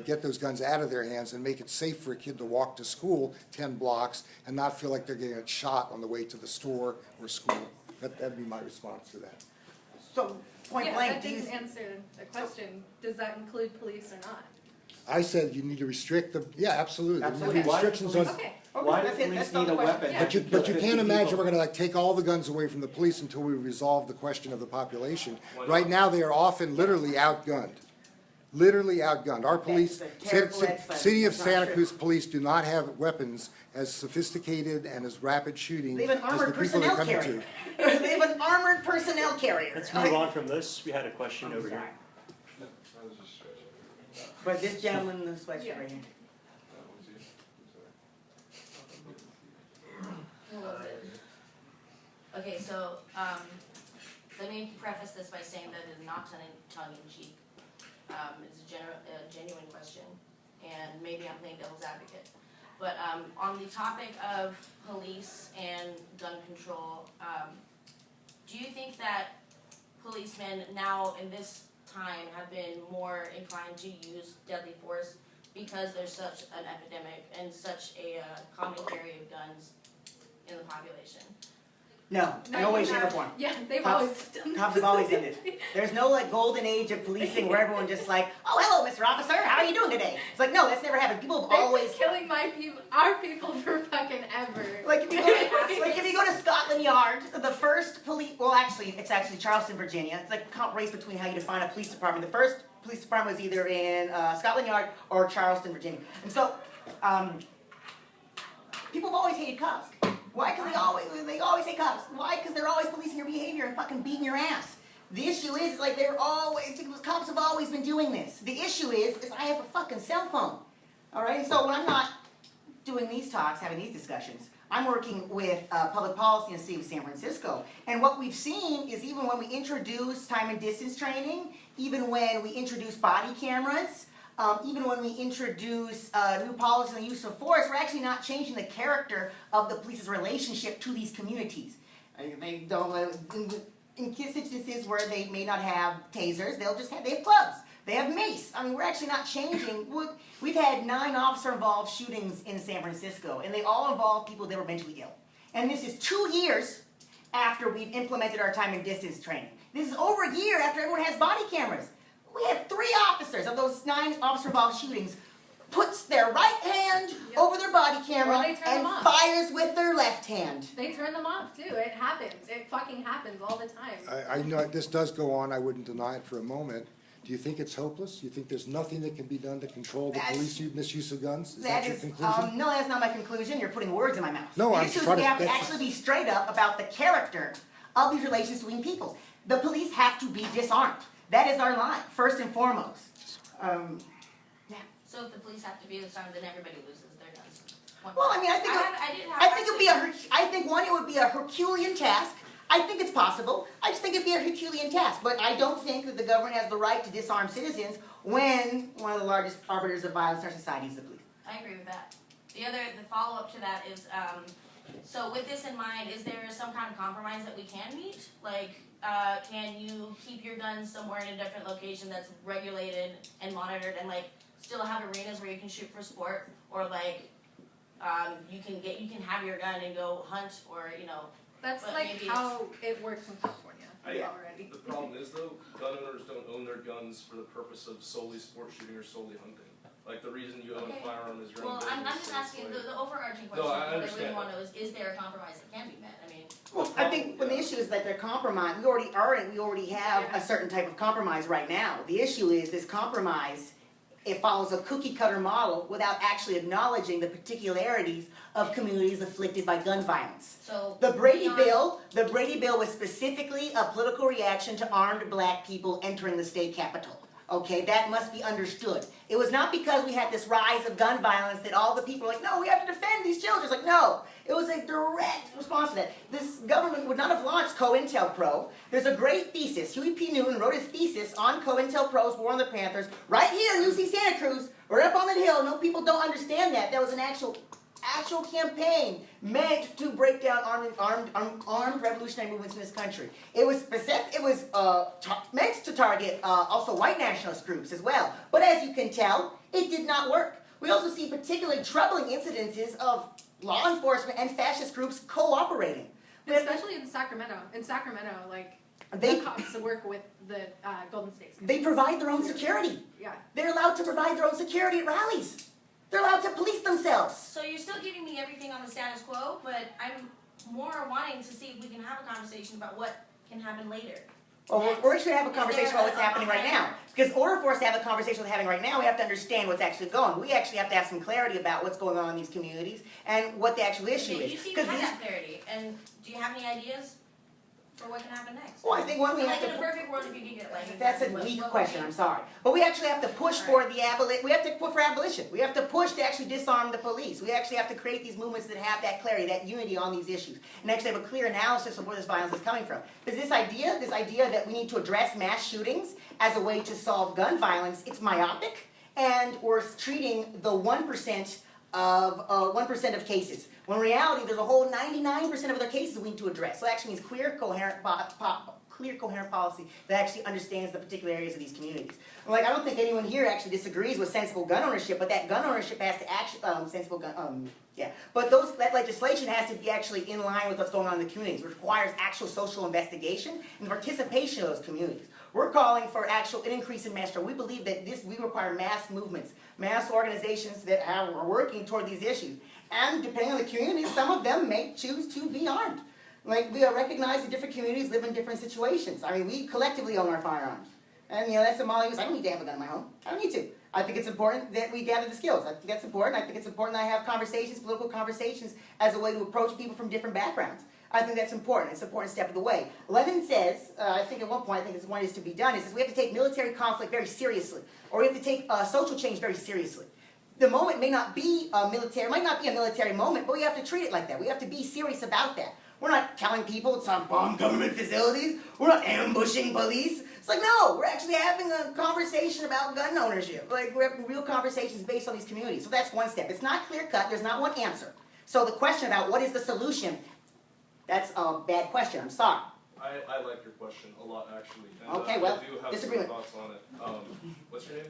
get those guns out of their hands, and make it safe for a kid to walk to school 10 blocks and not feel like they're getting a shot on the way to the store or school. That'd be my response to that. So, point Yeah, blank, that didn't answer the question. Does that include police or not? I said you need to restrict the, yeah, absolutely. There need to be Absolutely. restrictions on, Okay. Okay, Why do that's it. police That's not need the a question. weapon? Yeah. But you to kill can't 50 imagine people? we're gonna like take all the guns away from the police until we resolve the question of the population. Why Right not? now, they are often literally outgunned. Literally outgunned. Our police, That's a terrible explanation. City of That's not Santa true. Cruz police do not have weapons as sophisticated and as rapid shooting They have as an the armored people they personnel come carrier. into. They have an armored personnel carrier. Let's move on from this. We had a question over here. But this gentleman in the sweatshirt Yeah. right here. Who was it? Okay, so, let me preface this by saying that it is not tongue in cheek. It's a genuine question, and maybe I'm playing devil's advocate. But, on the topic of police and gun control, do you think that policemen now in this time have been more inclined to use deadly force because there's such an epidemic and such a common carry of guns in the population? No, no way, shape, or form. Yeah, they've Cops- always done Cops this. have always done it. There's no like golden age of policing where everyone just like, oh hello, Mr. Officer, how are you doing today? It's like no, that's never happened. People have They've always been killing our people for fucking ever. like if you go to Scotland Yard, the first police it's actually Charleston, Virginia. It's like a race between how you define a police department. The first police department was either in Scotland Yard or Charleston, Virginia. And so people have always hated cops. Why? Because they always hate cops. Why? Because they're always policing your behavior and fucking beating your ass. The issue is like cops have always been doing this. The issue is I have a fucking cell phone. All right, and so when I'm not doing these talks, having these discussions, I'm working with public policy in the city of San Francisco. And what we've seen is even when we introduce time and distance training, even when we introduce body cameras, even when we introduce new policies on the use of force, we're actually not changing the character of the police's relationship to these communities. They don't, in instances where they may not have tasers, they have clubs. They have mace. I mean, we're actually not changing. We've had 9 officer-involved shootings in San Francisco, and they all involve people that were mentally ill. And this is 2 years after we've implemented our time and distance training. This is over a year after everyone has body cameras. We had 3 officers of those 9 officer-involved shootings puts their right hand over their body camera Or they turn and them off. fires with their left hand. They turn them off too. It happens. It fucking happens all the time. I know this does go on, I wouldn't deny it for a moment. Do you think it's hopeless? Do you think there's nothing that can be done to control the police misuse of guns? Is that your conclusion? No, that's not my conclusion. You're putting words in my mouth. No, the I'm issue is trying we to- have to that's- actually be straight up about the character of these relations between people. The police have to be disarmed. That is our line, first and foremost. So if the police have to be disarmed, then everybody loses their guns. Well, I mean, I think it would be a Herculean task. I think it's possible. I just think it'd be a Herculean task. But I don't think that the government has the right to disarm citizens when one of the largest arbiters of violence in our society is the police. I agree with that. The follow-up to that is, so with this in mind, is there some kind of compromise that we can meet? Like, can you keep your guns somewhere in a different location that's regulated and monitored and like still have arenas where you can shoot for sport, or like you can have your gun and go hunt, or That's but like maybe how it works in California Yeah. already. The problem is though, gun owners don't own their guns for the purpose of solely sport shooting or solely hunting. Like the reason you own Okay. a firearm is your own Well, business. I'm just so it's asking like- the overarching No, question. I What I really understand. want to know is there a compromise that can be met? I mean, Well, I think when the issue is that they're compromised, we already have a certain type of compromise right now. The issue is this compromise, it follows a cookie cutter model without actually acknowledging the particularities of communities afflicted by gun violence. so The Brady beyond- Bill was specifically a political reaction to armed black people entering the state capitol. Okay, that must be understood. It was not because we had this rise of gun violence that all the people were like, no, we have to defend these children. It's like, no, it was a direct response to that. This government would not have launched COINTELPRO. There's a great thesis. Huey P. Newton wrote his thesis on COINTELPRO's War on the Panthers right here in UC Santa Cruz, right up on the hill. No, people don't understand that. That was an actual campaign meant to break down armed revolutionary movements in this country. It was meant to target also white nationalist groups as well. But as you can tell, it did not work. We also see particularly troubling incidences of law enforcement and fascist groups cooperating. Especially in Sacramento. In Sacramento, like, They- the cops work with the Golden State. They provide their own security. Yeah. They're allowed to provide their own security at rallies. They're allowed to police themselves. else. So you're still giving me everything on the status quo, but I'm more wanting to see if we can have a conversation about what can happen later. Well, we're actually having a Is conversation there about what's happening right now. Because in order for us to have a conversation we're having right now, we have to understand what's actually going. We actually have to have some clarity about what's going on in these communities and what the actual issue Okay, is. you seem to 'Cause have these- that clarity, and do you have any ideas for what can happen next? Well, I think one we have Like to. in a perfect world, if you could get like. That's a what weak would question, be- I'm sorry. But we actually have to push for the we have to push for abolition. We have to push to actually disarm the police. We actually have to create these movements that have that clarity, that unity on these issues, and actually have a clear analysis of where this violence is coming from. Because this idea that we need to address mass shootings as a way to solve gun violence, it's myopic, and we're treating the 1% of cases. When in reality, there's a whole 99% of other cases we need to address. So it actually means clear, coherent policy that actually understands the particular areas of these communities. Like, I don't think anyone here actually disagrees with sensible gun ownership, but that gun ownership has to actually, but that legislation has to be actually in line with what's going on in the communities, which requires actual social investigation and participation of those communities. We're calling for an increase in mass. We believe that we require mass movements, mass organizations that are working toward these issues. And depending on the community, some of them may choose to be armed. Like, we recognize that different communities live in different situations. I mean, we collectively own our firearms. And, that's a model. I don't need to have a gun in my home. I don't need to. I think it's important that we gather the skills. I think that's important. I think it's important that I have conversations, political conversations, as a way to approach people from different backgrounds. I think that's important. It's an important step of the way. Lenin says, I think at one point, I think this one is to be done, he says we have to take military conflict very seriously, or we have to take social change very seriously. The moment may not be military, might not be a military moment, but we have to treat it like that. We have to be serious about that. We're not telling people to bomb government facilities. We're not ambushing police. It's like, no, we're actually having a conversation about gun ownership. Like, we're having real conversations based on these communities. So that's one step. It's not clear cut. There's not one answer. So the question about what is the solution, that's a bad question. I'm sorry. I like your question a lot, actually. And, Okay, well, I do have disagreement. some thoughts on it. What's your name?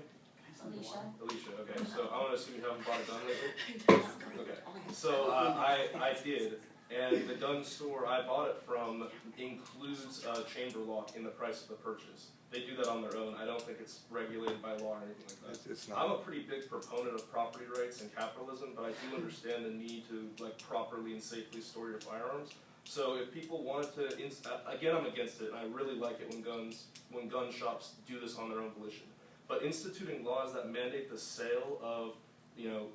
Alicia? Alicia, okay. So I want to assume you haven't bought a gun lately? Okay. So I did. And the gun store I bought it from includes a chamber lock in the price of the purchase. They do that on their own. I don't think it's regulated by law or anything like that. It's not. I'm a pretty big proponent of property rights and capitalism, but I do understand the need to properly and safely store your firearms. So if people wanted to, again, I'm against it, and I really like it when gun shops do this on their own volition. But instituting laws that mandate the sale of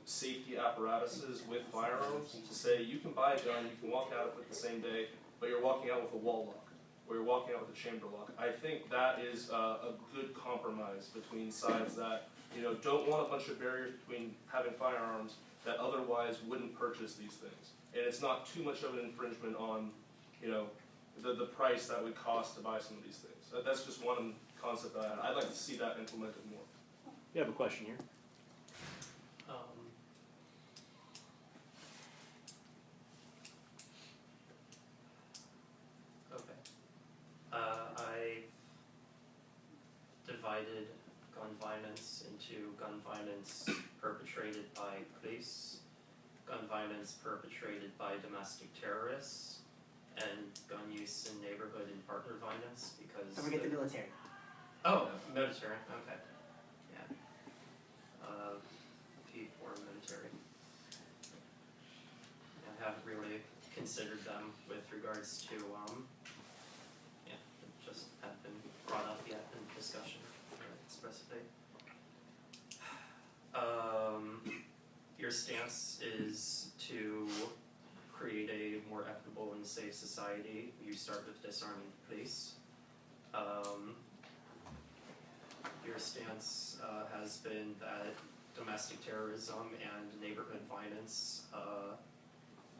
safety apparatuses with firearms, to say you can buy a gun, you can walk out of it the same day, but you're walking out with a wall lock, or you're walking out with a chamber lock. I think that is a good compromise between sides that don't want a bunch of barriers between having firearms that otherwise wouldn't purchase these things. And it's not too much of an infringement on the price that would cost to buy some of these things. That's just one concept that I had. I'd like to see that implemented more. You have a question here. I divided gun violence into gun violence perpetrated by police, gun violence perpetrated by domestic terrorists, and gun use in neighborhood and partner violence, because... Don't forget the military. Oh, military, okay. Yeah. P4 military. I haven't really considered them with regards to, just haven't been brought up yet in discussion expressly. Your stance is to create a more equitable and safe society. You start with disarming the police. Your stance has been that domestic terrorism and neighborhood violence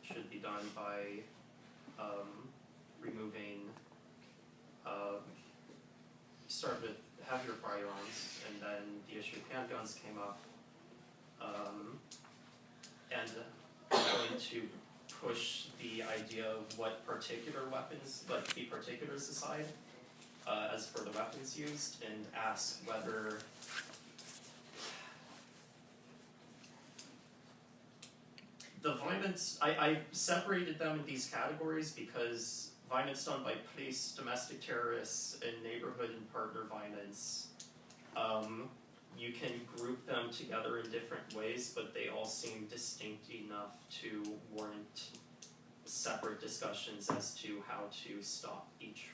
should be done by removing, start with have your firearms, and then the issue of handguns came up, and I'm going to push the idea of what particular weapons, the particulars aside, as for the weapons used, and ask whether the violence, I separated them in these categories because violence done by police, domestic terrorists, and neighborhood and partner violence you can group them together in different ways, but they all seem distinct enough to warrant separate discussions as to how to stop each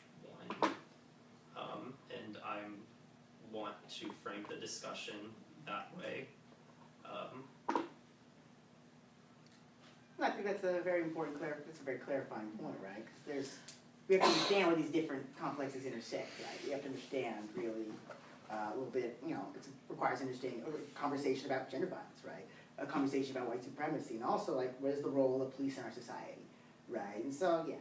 one. And I want to frame the discussion that way. I think that's a very important, that's a very clarifying point, right? Because we have to understand where these different complexes intersect, right? We have to understand really a little bit, it requires understanding, a conversation about gender violence, right? A conversation about white supremacy, and also like what is the role of police in our society, right? And so, yeah.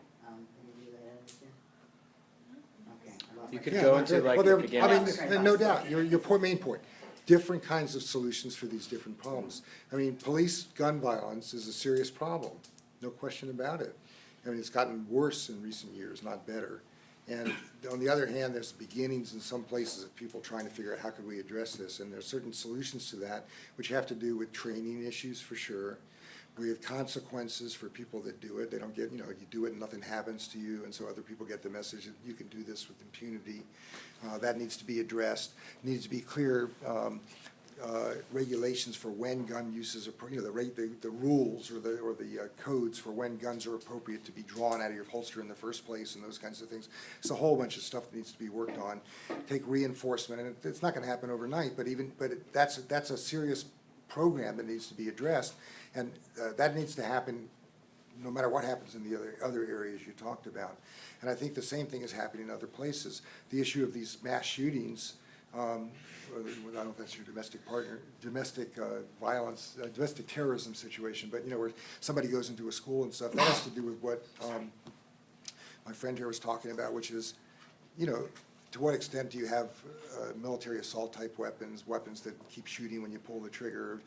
Okay, I lost You my could Yeah, go but into there- like well, the there- beginning. I mean, no doubt, your main point, different kinds of solutions for these different problems. I mean, police gun violence is a serious problem, no question about it. I mean, it's gotten worse in recent years, not better. And on the other hand, there's beginnings in some places of people trying to figure out how could we address this, and there's certain solutions to that, which have to do with training issues for sure. We have consequences for people that do it. They don't get, you do it and nothing happens to you, and so other people get the message that you can do this with impunity. That needs to be addressed. Needs to be clear regulations for when gun uses, the rules or the codes for when guns are appropriate to be drawn out of your holster in the first place, and those kinds of things. It's a whole bunch of stuff that needs to be worked on. Take reinforcement, and it's not going to happen overnight, but that's a serious program that needs to be addressed, and that needs to happen no matter what happens in the other areas you talked about. And I think the same thing is happening in other places. The issue of these mass shootings, I don't know if that's your domestic violence, domestic terrorism situation, but where somebody goes into a school and stuff, that has to do with what my friend here was talking about, which is, to what extent do you have military assault type weapons that keep shooting when you pull the trigger,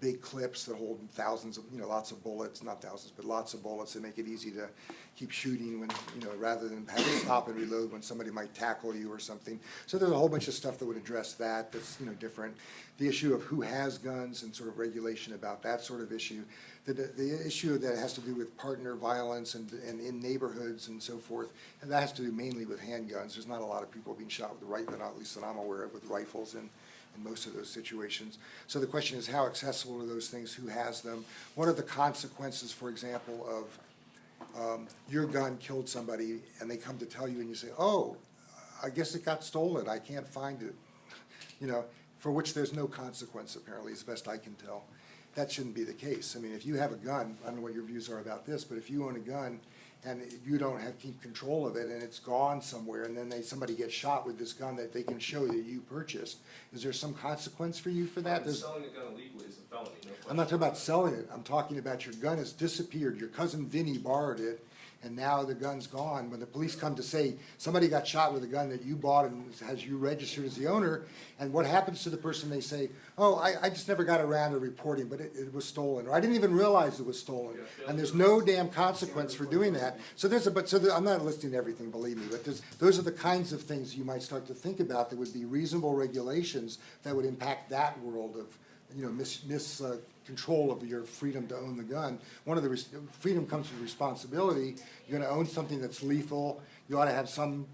big clips that hold thousands of, lots of bullets, not thousands, but lots of bullets that make it easy to keep shooting when, rather than having to stop and reload when somebody might tackle you or something. So there's a whole bunch of stuff that would address that that's, different. The issue of who has guns and sort of regulation about that sort of issue. The issue that has to do with partner violence and in neighborhoods and so forth, and that has to do mainly with handguns. There's not a lot of people being shot with at least that I'm aware of, with rifles in most of those situations. So the question is, how accessible are those things? Who has them? What are the consequences, for example, of your gun killed somebody and they come to tell you and you say, oh, I guess it got stolen, I can't find it, for which there's no consequence apparently, as best I can tell. That shouldn't be the case. I mean, if you have a gun, I don't know what your views are about this, but if you own a gun and you don't keep control of it and it's gone somewhere and then somebody gets shot with this gun that they can show that you purchased, is there some consequence for you for that? Selling a gun illegally is a felony. No question. I'm not talking about selling it. I'm talking about your gun has disappeared. Your cousin Vinny borrowed it, and now the gun's gone. When the police come to say somebody got shot with a gun that you bought and has you registered as the owner, and what happens to the person? They say, oh, I just never got around to reporting, but it was stolen, or I didn't even realize it was stolen. And there's no damn consequence for doing that. So I'm not listing everything, believe me, but those are the kinds of things you might start to think about that would be reasonable regulations that would impact that world of, control of your freedom to own the gun. One of the freedom comes with responsibility. You're going to own something that's lethal. You ought to have some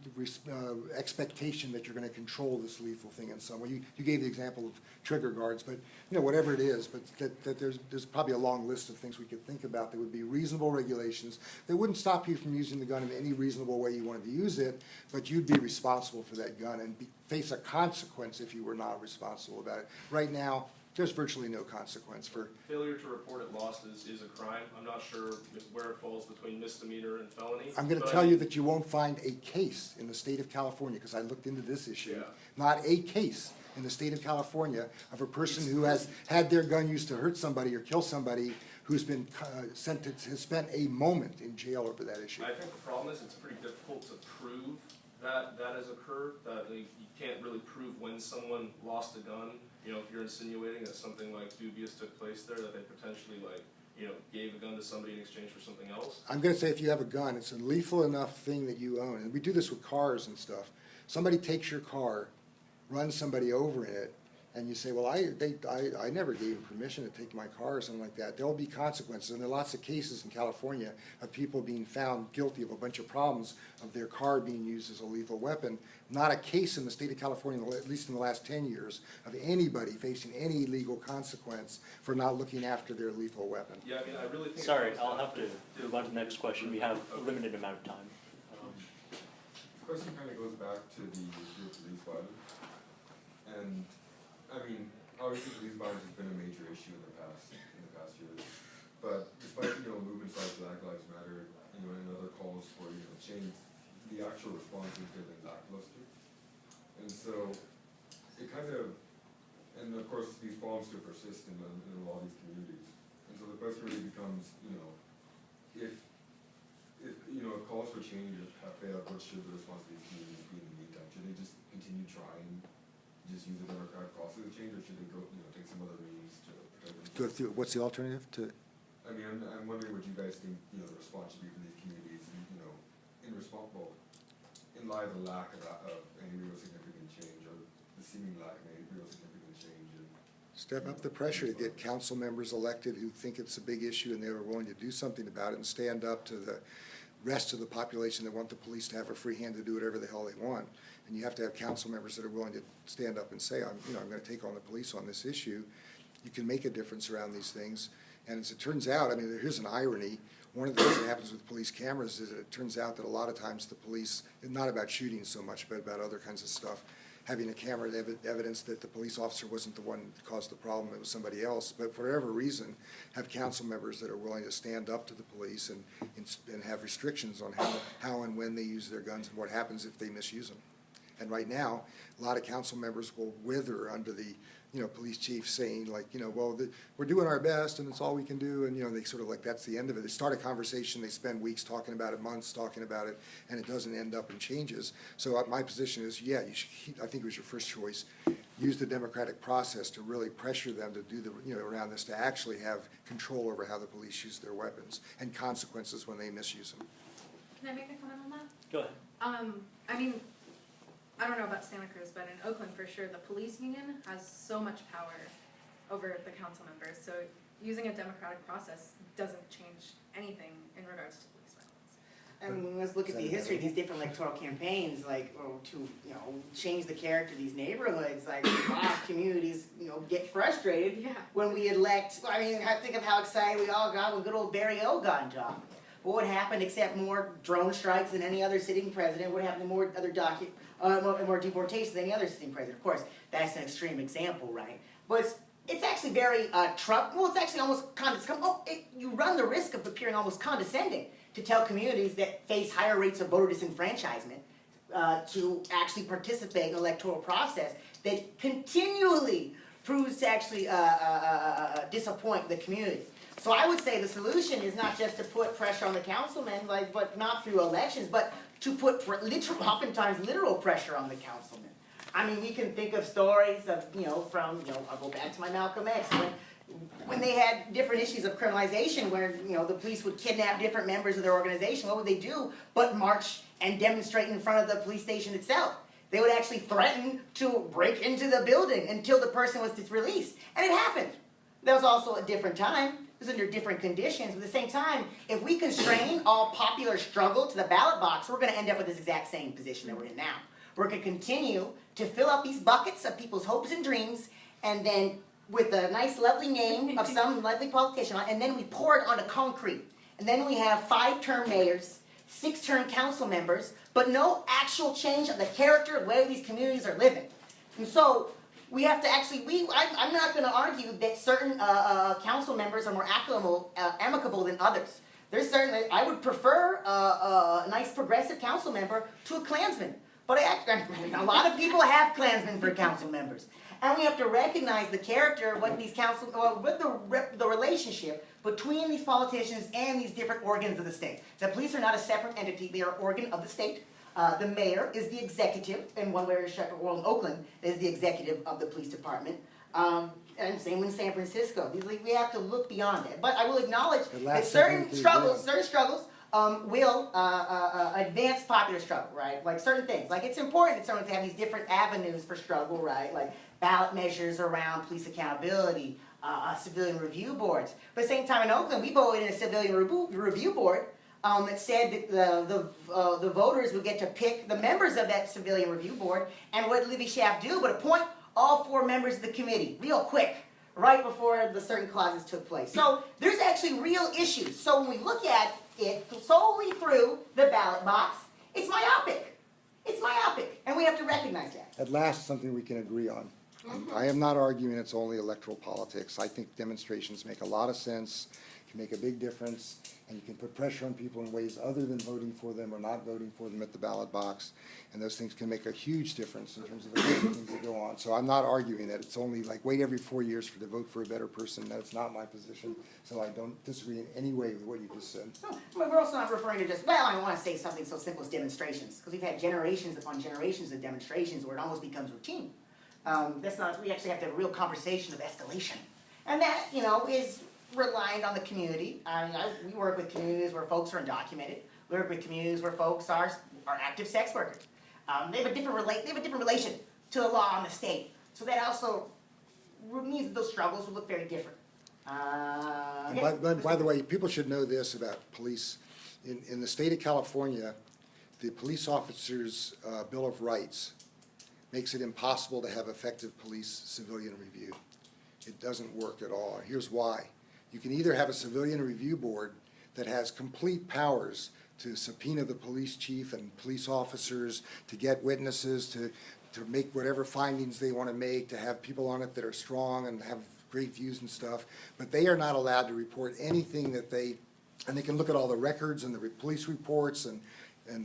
expectation that you're going to control this lethal thing in some way. You gave the example of trigger guards, but whatever it is, but that there's probably a long list of things we could think about that would be reasonable regulations that wouldn't stop you from using the gun in any reasonable way you wanted to use it, but you'd be responsible for that gun and face a consequence if you were not responsible about it. Right now, there's virtually no consequence for failure to report it lost is a crime. I'm not sure where it falls between misdemeanor and felony. I'm going to tell you that you won't find a case in the state of California, because I looked into this issue, not a case in the state of California of a person who has had their gun used to hurt somebody or kill somebody who's been sentenced, has spent a moment in jail over that issue. I think the problem is it's pretty difficult to prove that has occurred, that you can't really prove when someone lost a gun. If you're insinuating that something like dubious took place there, that they potentially gave a gun to somebody in exchange for something else. I'm going to say if you have a gun, it's a lethal enough thing that you own. And we do this with cars and stuff. Somebody takes your car, runs somebody over in it, and you say, well, I never gave them permission to take my car or something like that, there'll be consequences. And there are lots of cases in California of people being found guilty of a bunch of problems of their car being used as a lethal weapon. Not a case in the state of California, at least in the last 10 years, of anybody facing any legal consequence for not looking after their lethal weapon. Yeah, I mean, I really think. Sorry, I'll have to move on to the next question. We have a limited amount of time. The question kind of goes back to the issue of police violence. And, I mean, obviously police violence has been a major issue in the past years. But despite, movements like Black Lives Matter, and other calls for, change, the actual response has been lackluster. And so, it kind of, and of course, these problems still persist in a lot of these communities. And so the question really becomes, if calls for change have failed, what should the response of these communities be in the meantime? Should they just continue trying, just use the democratic process to change, or should they go, take some other means to protect themselves? What's the alternative to? I mean, I'm wondering what you guys think, the response should be from these communities, and, in response, well, in light of the lack of any real significant change, or the seeming lack of any real significant change. Step up the pressure to get council members elected who think it's a big issue and they were willing to do something about it, and stand up to the rest of the population that want the police to have a free hand to do whatever the hell they want. And you have to have council members that are willing to stand up and say, I'm going to take on the police on this issue. You can make a difference around these things. And as it turns out, I mean, here's an irony. One of the things that happens with police cameras is that it turns out that a lot of times the police, not about shooting so much, but about other kinds of stuff, having a camera evidence that the police officer wasn't the one that caused the problem, it was somebody else. But for whatever reason, have council members that are willing to stand up to the police and have restrictions on how and when they use their guns and what happens if they misuse them. And right now, a lot of council members will wither under the police chief saying, like, well, we're doing our best and it's all we can do, and they sort of like, that's the end of it. They start a conversation, they spend weeks talking about it, months talking about it, and it doesn't end up in changes. So my position is, yeah, you should, I think it was your first choice, use the democratic process to really pressure them to do around this, to actually have control over how the police use their weapons and consequences when they misuse them. Can I make a comment on that? Go ahead. I mean, I don't know about Santa Cruz, but in Oakland for sure, the police union has so much power over the council members. So using a democratic process doesn't change anything in regards to police violence. I mean, let's look at the history of these different electoral campaigns, like, to, change the character of these neighborhoods. Like, black communities, get frustrated when we elect. I mean, I think of how excited we all got when good old Barry O got in job. But what happened, except more drone strikes than any other sitting president? What happened to more other more deportations than any other sitting president? Of course, that's an extreme example, right? But it's actually very Trump. Well, it's actually almost you run the risk of appearing almost condescending to tell communities that face higher rates of voter disenfranchisement to actually participate in the electoral process that continually proves to actually disappoint the community. So I would say the solution is not just to put pressure on the councilmen, but not through elections, but to put oftentimes literal pressure on the councilmen. I mean, we can think of stories of, I'll go back to my Malcolm X, when they had different issues of criminalization where, the police would kidnap different members of their organization. What would they do but march and demonstrate in front of the police station itself? They would actually threaten to break into the building until the person was released. And it happened. That was also a different time. It was under different conditions. But at the same time, if we constrain all popular struggle to the ballot box, we're going to end up with this exact same position that we're in now. We're going to continue to fill up these buckets of people's hopes and dreams, and then with a nice, lovely name of some lovely politician, and then we pour it onto concrete. And then we have 5-term mayors, 6-term council members, but no actual change of the character of the way these communities are living. And so we have to actually, I'm not going to argue that certain council members are more amicable than others. There's certainly, I would prefer a nice progressive council member to a Klansman. But a lot of people have Klansmen for council members. And we have to recognize the character of what these the relationship between these politicians and these different organs of the state. The police are not a separate entity, they are an organ of the state. The mayor is the executive, in one way or another, well, in Oakland, is the executive of the police department. And same in San Francisco. We have to look beyond it. But I will acknowledge that certain struggles will advance popular struggle, right? Like certain things. Like it's important that someone to have these different avenues for struggle, right? Like ballot measures around police accountability, civilian review boards. But at the same time in Oakland, we voted in a civilian review board that said that the voters would get to pick the members of that civilian review board. And what did Libby Schaaf do but appoint all 4 members of the committee real quick, right before the certain clauses took place. So there's actually real issues. So when we look at it solely through the ballot box, it's myopic. It's myopic, and we have to recognize that. At last, something we can agree on. I am not arguing it's only electoral politics. I think demonstrations make a lot of sense, can make a big difference, and you can put pressure on people in ways other than voting for them or not voting for them at the ballot box. And those things can make a huge difference in terms of the things that go on. So I'm not arguing that it's only like wait every 4 years to vote for a better person. That's not my position. So I don't disagree in any way with what you just said. No, but we're also not referring to just, well, I want to say something so simple as demonstrations, because we've had generations upon generations of demonstrations where it almost becomes routine. That's not, we actually have to have a real conversation of escalation. And that, you know, is reliant on the community. We work with communities where folks are undocumented. We work with communities where folks are active sex workers. They have a different relation to the law and the state. So that also means that those struggles will look very different. By the way, people should know this about police. In the state of California, the police officers' Bill of Rights makes it impossible to have effective police civilian review. It doesn't work at all. Here's why. You can either have a civilian review board that has complete powers to subpoena the police chief and police officers, to get witnesses, to make whatever findings they want to make, to have people on it that are strong and have great views and stuff, but they are not allowed to report anything that and they can look at all the records and the police reports and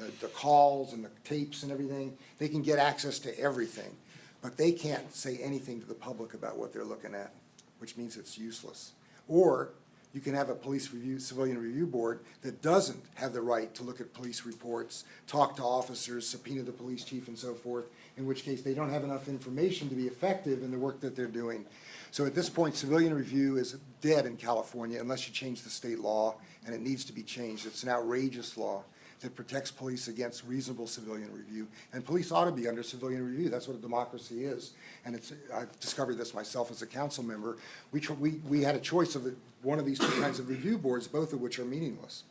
the calls and the tapes and everything. They can get access to everything, but they can't say anything to the public about what they're looking at, which means it's useless. Or you can have a civilian review board that doesn't have the right to look at police reports, talk to officers, subpoena the police chief and so forth, in which case they don't have enough information to be effective in the work that they're doing. So at this point, civilian review is dead in California unless you change the state law, and it needs to be changed. It's an outrageous law that protects police against reasonable civilian review. And police ought to be under civilian review. That's what a democracy is. And I've discovered this myself as a council member. We had a choice of one of these two kinds of review boards, both of which are meaningless.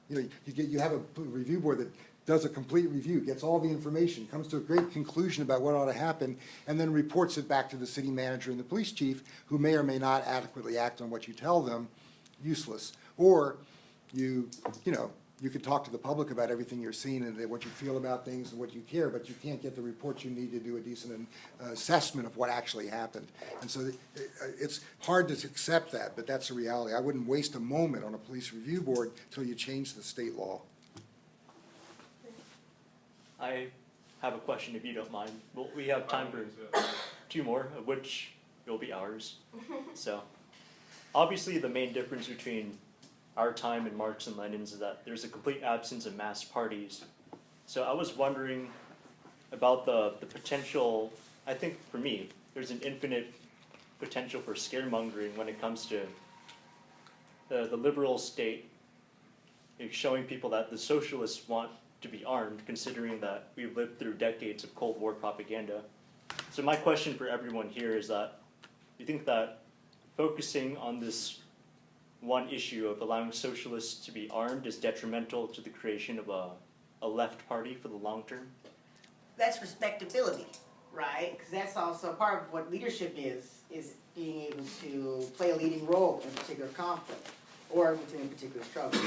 You know, you have a review board that does a complete review, gets all the information, comes to a great conclusion about what ought to happen, and then reports it back to the city manager and the police chief, who may or may not adequately act on what you tell them. Useless. Or you could talk to the public about everything you're seeing and what you feel about things and what you care, but you can't get the reports you need to do a decent assessment of what actually happened. And so it's hard to accept that, but that's the reality. I wouldn't waste a moment on a police review board until you change the state law. I have a question, if you don't mind. Well, we have time for 2 more, of which will be ours. So, obviously the main difference between our time and Marx and Lenin's is that there's a complete absence of mass parties. So I was wondering about the potential, I think for me, there's an infinite potential for scaremongering when it comes to the liberal state showing people that the socialists want to be armed, considering that we've lived through decades of Cold War propaganda. So my question for everyone here is that you think that focusing on this one issue of allowing socialists to be armed is detrimental to the creation of a left party for the long term? That's respectability, right? Because that's also part of what leadership is being able to play a leading role in a particular conflict or within a particular struggle.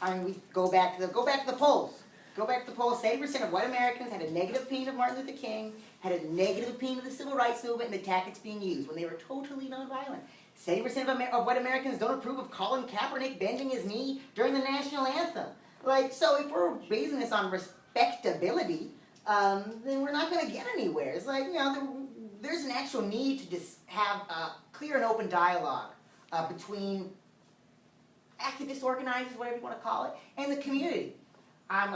I mean, we go back to the polls. Go back to the polls. 70% of white Americans had a negative opinion of Martin Luther King, had a negative opinion of the civil rights movement and the tactics being used when they were totally nonviolent. 70% of white Americans don't approve of Colin Kaepernick bending his knee during the national anthem. Like, so if we're basing this on respectability, then we're not going to get anywhere. It's like, you know, there's an actual need to just have a clear and open dialogue between activist organizers, whatever you want to call it, and the community. I've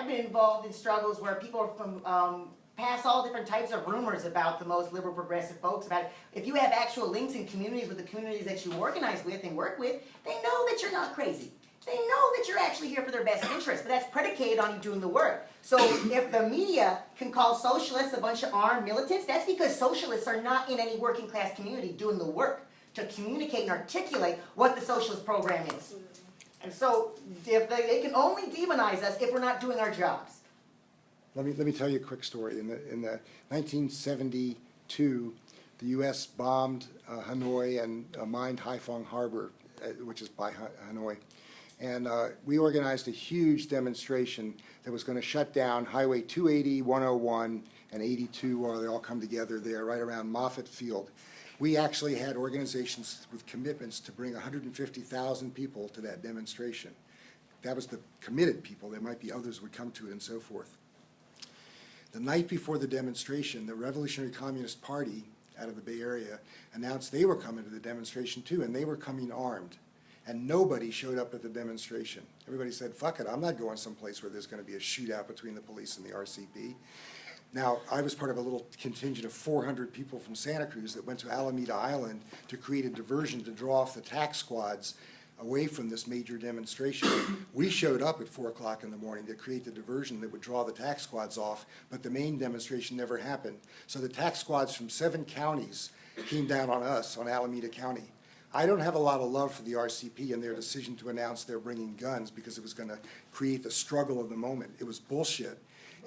been involved in struggles where people from pass all different types of rumors about the most liberal progressive folks. About it. If you have actual links in communities with the communities that you organize with and work with, they know that you're not crazy. they know that you're actually here for their best interest, but that's predicated on you doing the work. So if the media can call socialists a bunch of armed militants, that's because socialists are not in any working class community doing the work to communicate and articulate what the socialist program is. And so if they can only demonize us if we're not doing our jobs. Let me tell you a quick story. In the 1972, the U.S. bombed Hanoi and mined Haiphong Harbor, which is by Hanoi. And we organized a huge demonstration that was going to shut down Highway 280, 101, and 82, where they all come together there, right around Moffett Field. We actually had organizations with commitments to bring 150,000 people to that demonstration. That was the committed people. There might be others would come to it and so forth. The night before the demonstration, the Revolutionary Communist Party out of the Bay Area announced they were coming to the demonstration too, and they were coming armed. And nobody showed up at the demonstration. Everybody said, fuck it, I'm not going someplace where there's going to be a shootout between the police and the RCP. Now, I was part of a little contingent of 400 people from Santa Cruz that went to Alameda Island to create a diversion to draw off the tax squads away from this major demonstration. We showed up at 4 o'clock in the morning to create the diversion that would draw the tax squads off, but the main demonstration never happened. So the tax squads from 7 counties came down on us, on Alameda County. I don't have a lot of love for the RCP and their decision to announce they're bringing guns because it was going to create the struggle of the moment. It was bullshit.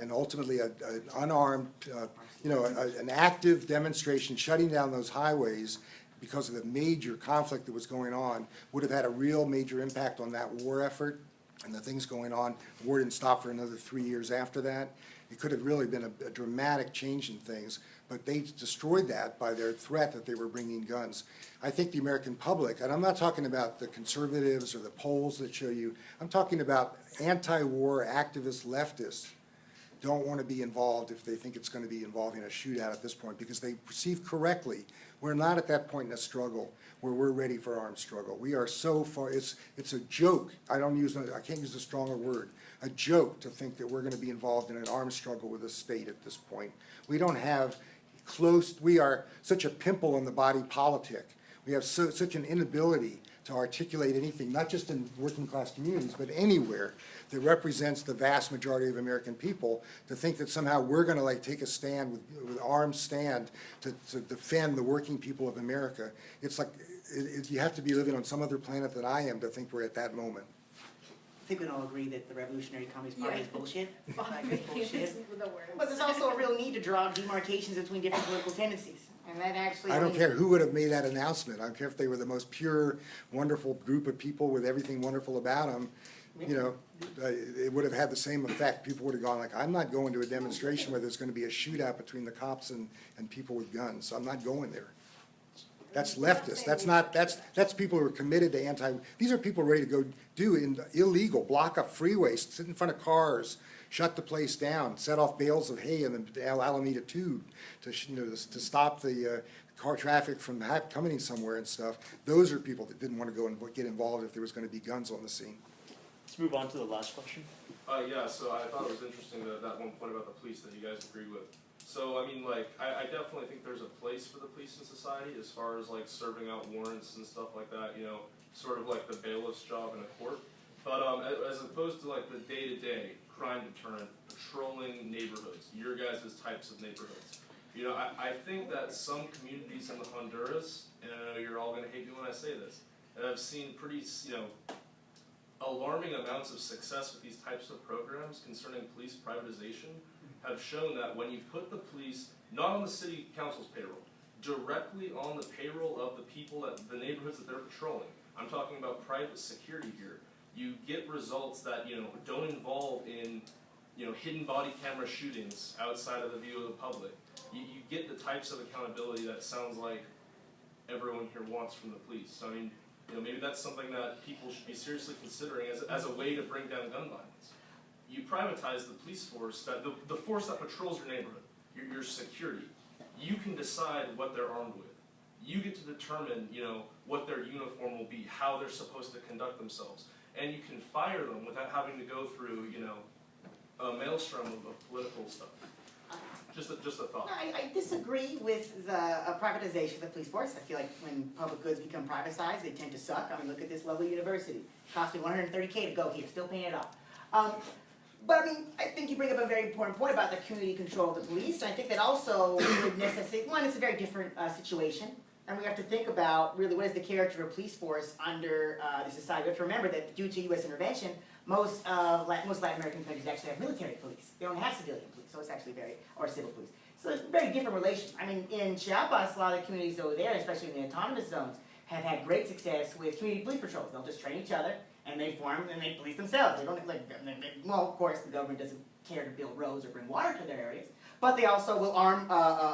And ultimately, an unarmed, an active demonstration shutting down those highways because of the major conflict that was going on would have had a real major impact on that war effort and the things going on. The war didn't stop for another 3 years after that. It could have really been a dramatic change in things, but they destroyed that by their threat that they were bringing guns. I think the American public, and I'm not talking about the conservatives or the polls that show you, I'm talking about anti-war activist leftists don't want to be involved if they think it's going to be involving a shootout at this point, because they perceive correctly we're not at that point in a struggle where we're ready for armed struggle. We are so far, it's a joke. I can't use a stronger word, a joke to think that we're going to be involved in an armed struggle with the state at this point. We don't have we are such a pimple in the body politic. We have such an inability to articulate anything, not just in working class communities, but anywhere that represents the vast majority of American people, to think that somehow we're going to take a stand with armed stand to defend the working people of America. It's like you have to be living on some other planet than I am to think we're at that moment. I think we can all agree that the Revolutionary Communist Party is bullshit. But there's also a real need to draw demarcations between different political tendencies. And that actually... I don't care who would have made that announcement. I don't care if they were the most pure, wonderful group of people with everything wonderful about them. You know, it would have had the same effect. People would have gone like, I'm not going to a demonstration where there's going to be a shootout between the cops and people with guns. So I'm not going there. That's leftist. That's people who are committed to these are people ready to go do illegal, block a freeway, sit in front of cars, shut the place down, set off bales of hay in the Alameda Tube to stop the car traffic from coming somewhere and stuff. Those are people that didn't want to go and get involved if there was going to be guns on the scene. Let's move on to the last question. Yeah, so I thought it was interesting that one point about the police that you guys agree with. So, I mean, I definitely think there's a place for the police in society as far as, serving out warrants and stuff like that, sort of like the bailiff's job in a court. But as opposed to, the day-to-day crime deterrent, patrolling neighborhoods, your guys' types of neighborhoods. I think that some communities in Honduras, and I know you're all going to hate me when I say this, and I've seen pretty, alarming amounts of success with these types of programs concerning police privatization, have shown that when you put the police, not on the city council's payroll, directly on the payroll of the people at the neighborhoods that they're patrolling, I'm talking about private security here, you get results that, don't involve in, hidden body camera shootings outside of the view of the public. You get the types of accountability that sounds like everyone here wants from the police. So, I mean, maybe that's something that people should be seriously considering as a way to bring down gun violence. You privatize the police force, the force that patrols your neighborhood, your security. You can decide what they're armed with. You get to determine, what their uniform will be, how they're supposed to conduct themselves. And you can fire them without having to go through, a maelstrom of political stuff. Just a thought. I disagree with the privatization of the police force. I feel like when public goods become privatized, they tend to suck. I mean, look at this lovely university. It cost me $130K to go here, still paying it off. But I mean, I think you bring up a very important point about the community control of the police. And I think that also would necessitate, one, it's a very different situation. And we have to think about really what is the character of a police force under the society. We have to remember that due to U.S. intervention, most Latin American countries actually have military police. They don't have civilian police, so it's actually or civil police. So it's a very different relation. I mean, in Chiapas, a lot of the communities over there, especially in the autonomous zones, have had great success with community police patrols. They'll just train each other, and they form and they police themselves. They don't well, of course, the government doesn't care to build roads or bring water to their areas, but they also will arm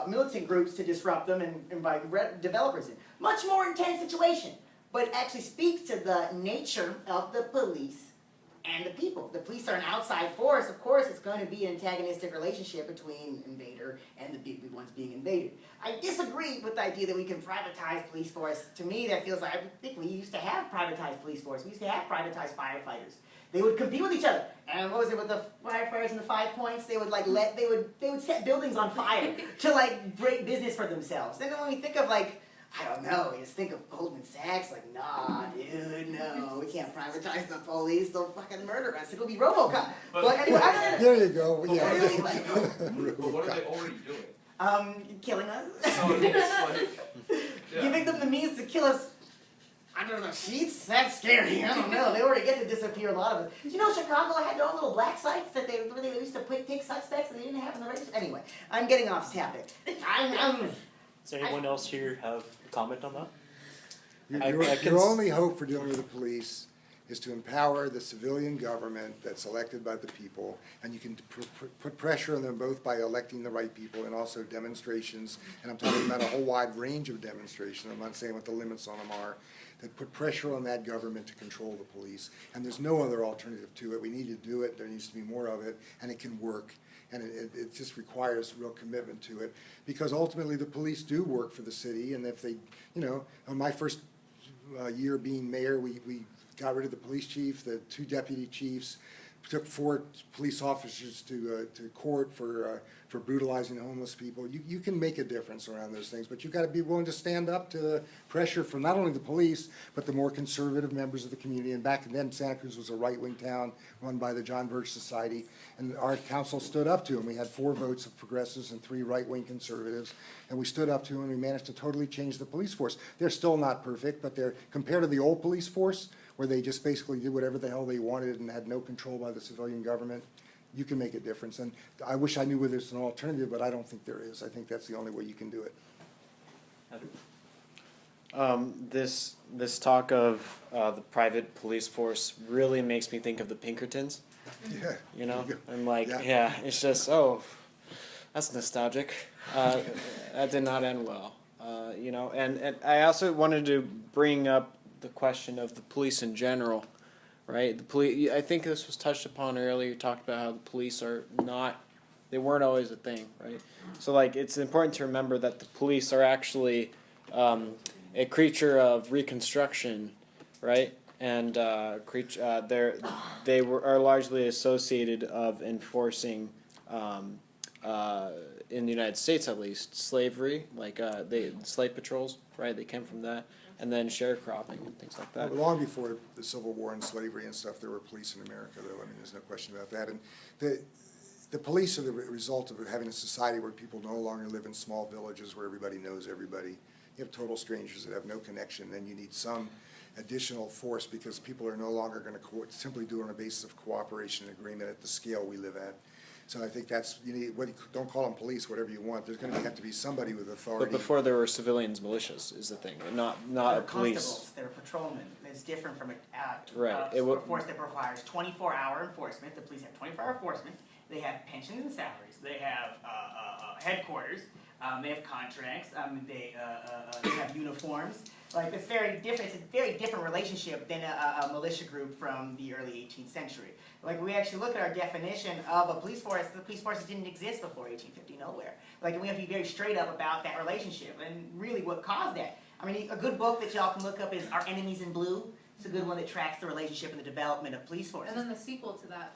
militant groups to disrupt them and invite developers in. Much more intense situation, but it actually speaks to the nature of the police and the people. The police are an outside force. Of course, it's going to be an antagonistic relationship between invader and the ones being invaded. I disagree with the idea that we can privatize police force. To me, that feels like, I think we used to have privatized police force. We used to have privatized firefighters. They would compete with each other. And what was it with the firefighters and the 5 points? They would they would set buildings on fire to like break business for themselves. And then when we think of like, I don't know, you just think of Goldman Sachs, like, nah, dude, no, we can't privatize the police, they'll fucking murder us, it'll be RoboCop. But anyway, There you go, yeah. Really, But what are they already doing? Killing us. So it's like, yeah. Giving them the means to kill us under the sheets? That's scary, I don't know, they already get to disappear a lot of us. Did you know Chicago had their own little black sites that they used to take suspects that they didn't have in the register? Anyway, I'm getting off topic. Does anyone else here have a comment on that? Your only hope for dealing with the police is to empower the civilian government that's elected by the people, and you can put pressure on them both by electing the right people and also demonstrations, and I'm talking about a whole wide range of demonstrations. I'm not saying what the limits on them are, that put pressure on that government to control the police, and there's no other alternative to it. We need to do it, there needs to be more of it, and it can work. And it just requires real commitment to it, because ultimately the police do work for the city, and if they, you know, on my first year being mayor, we got rid of the police chief, the 2 deputy chiefs, took 4 police officers to court for brutalizing homeless people. You can make a difference around those things, but you've got to be willing to stand up to the pressure from not only the police, but the more conservative members of the community. And back then, Santa Cruz was a right-wing town run by the John Birch Society, and our council stood up to him. We had 4 votes of progressives and 3 right-wing conservatives, and we stood up to him, and we managed to totally change the police force. They're still not perfect, but they're, compared to the old police force, where they just basically did whatever the hell they wanted and had no control by the civilian government, you can make a difference. And I wish I knew whether there's an alternative, but I don't think there is. I think that's the only way you can do it. This talk of the private police force really makes me think of the Pinkertons. Yeah. You know, There you go. I'm like, Yeah. yeah, it's just, oh, that's nostalgic. That did not end well. You know, and I also wanted to bring up the question of the police in general, right? The police. I think this was touched upon earlier. You talked about how the police are not. They weren't always a thing, right? So like, it's important to remember that the police are actually a creature of Reconstruction, right? And are largely associated of enforcing, in the United States at least, slavery, like slave patrols, right? They came from that, and then sharecropping and things like that. Long before the Civil War and slavery and stuff, there were police in America, though. I mean, there's no question about that. And the police are the result of having a society where people no longer live in small villages where everybody knows everybody. You have total strangers that have no connection, and you need some additional force because people are no longer going to simply do it on a basis of cooperation and agreement at the scale we live at. So I think that's, you need, don't call them police, whatever you want. There's going to have to be somebody with authority. But before there were civilians, militias is the thing, not They're police. constables, they're patrolmen. It's different from Right. a force that requires 24-hour enforcement. The police have 24-hour enforcement. They have pensions and salaries. They have headquarters. They have contracts. They have uniforms. Like, it's very different. It's a very different relationship than a militia group from the early 18th century. Like, we actually look at our definition of a police force. The police force didn't exist before 1850, nowhere. Like, and we have to be very straight up about that relationship and really what caused that. I mean, a good book that y'all can look up is Our Enemies in Blue. It's a good one that tracks the relationship and the development of police forces. And then the sequel to that,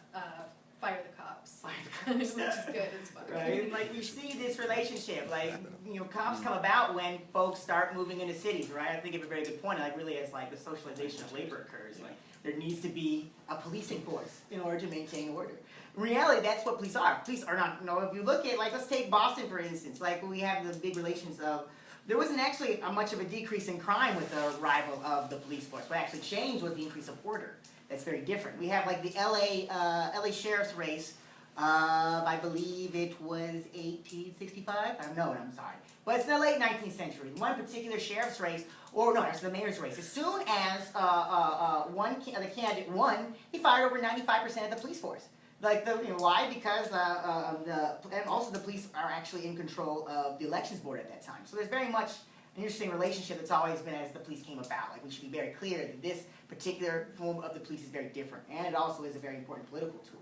fire the cops. Fire the Which is cops. good, it's fun. Right, and like we see this relationship, like, you know, cops come about when folks start moving into cities, right? I think of a very good point, like really as like the socialization of labor occurs, like there needs to be a policing force in order to maintain order. In reality, that's what police are. Police are not, you know, if you look at, like, let's take Boston for instance, like we have the big relations of, there wasn't actually much of a decrease in crime with the arrival of the police force. What actually changed was the increase of order. That's very different. We have like the LA sheriff's race. I believe it was 1865. I don't know, I'm sorry. But it's in the late 19th century. One particular sheriff's race, or no, it's the mayor's race. As soon as the candidate won, he fired over 95% of the police force. Like why? Because and also the police are actually in control of the elections board at that time. So there's very much an interesting relationship that's always been as the police came about. Like we should be very clear that this particular form of the police is very different, and it also is a very important political tool.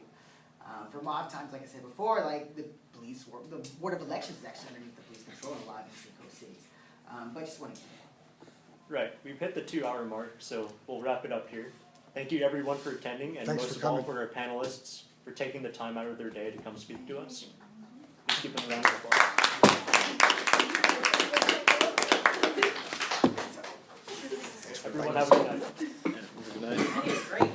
For a lot of times, like I said before, like the police, the board of elections is actually underneath the police control in a lot of Eastern Coast cities. But just one example. Right, we've hit the 2-hour mark, so we'll wrap it up here. Thank you everyone for attending, and Thanks most for of all coming. for our panelists for taking the time out of their day to come speak to us. Let's give them a round of applause. Everyone have a good night. Good night. I think it's great.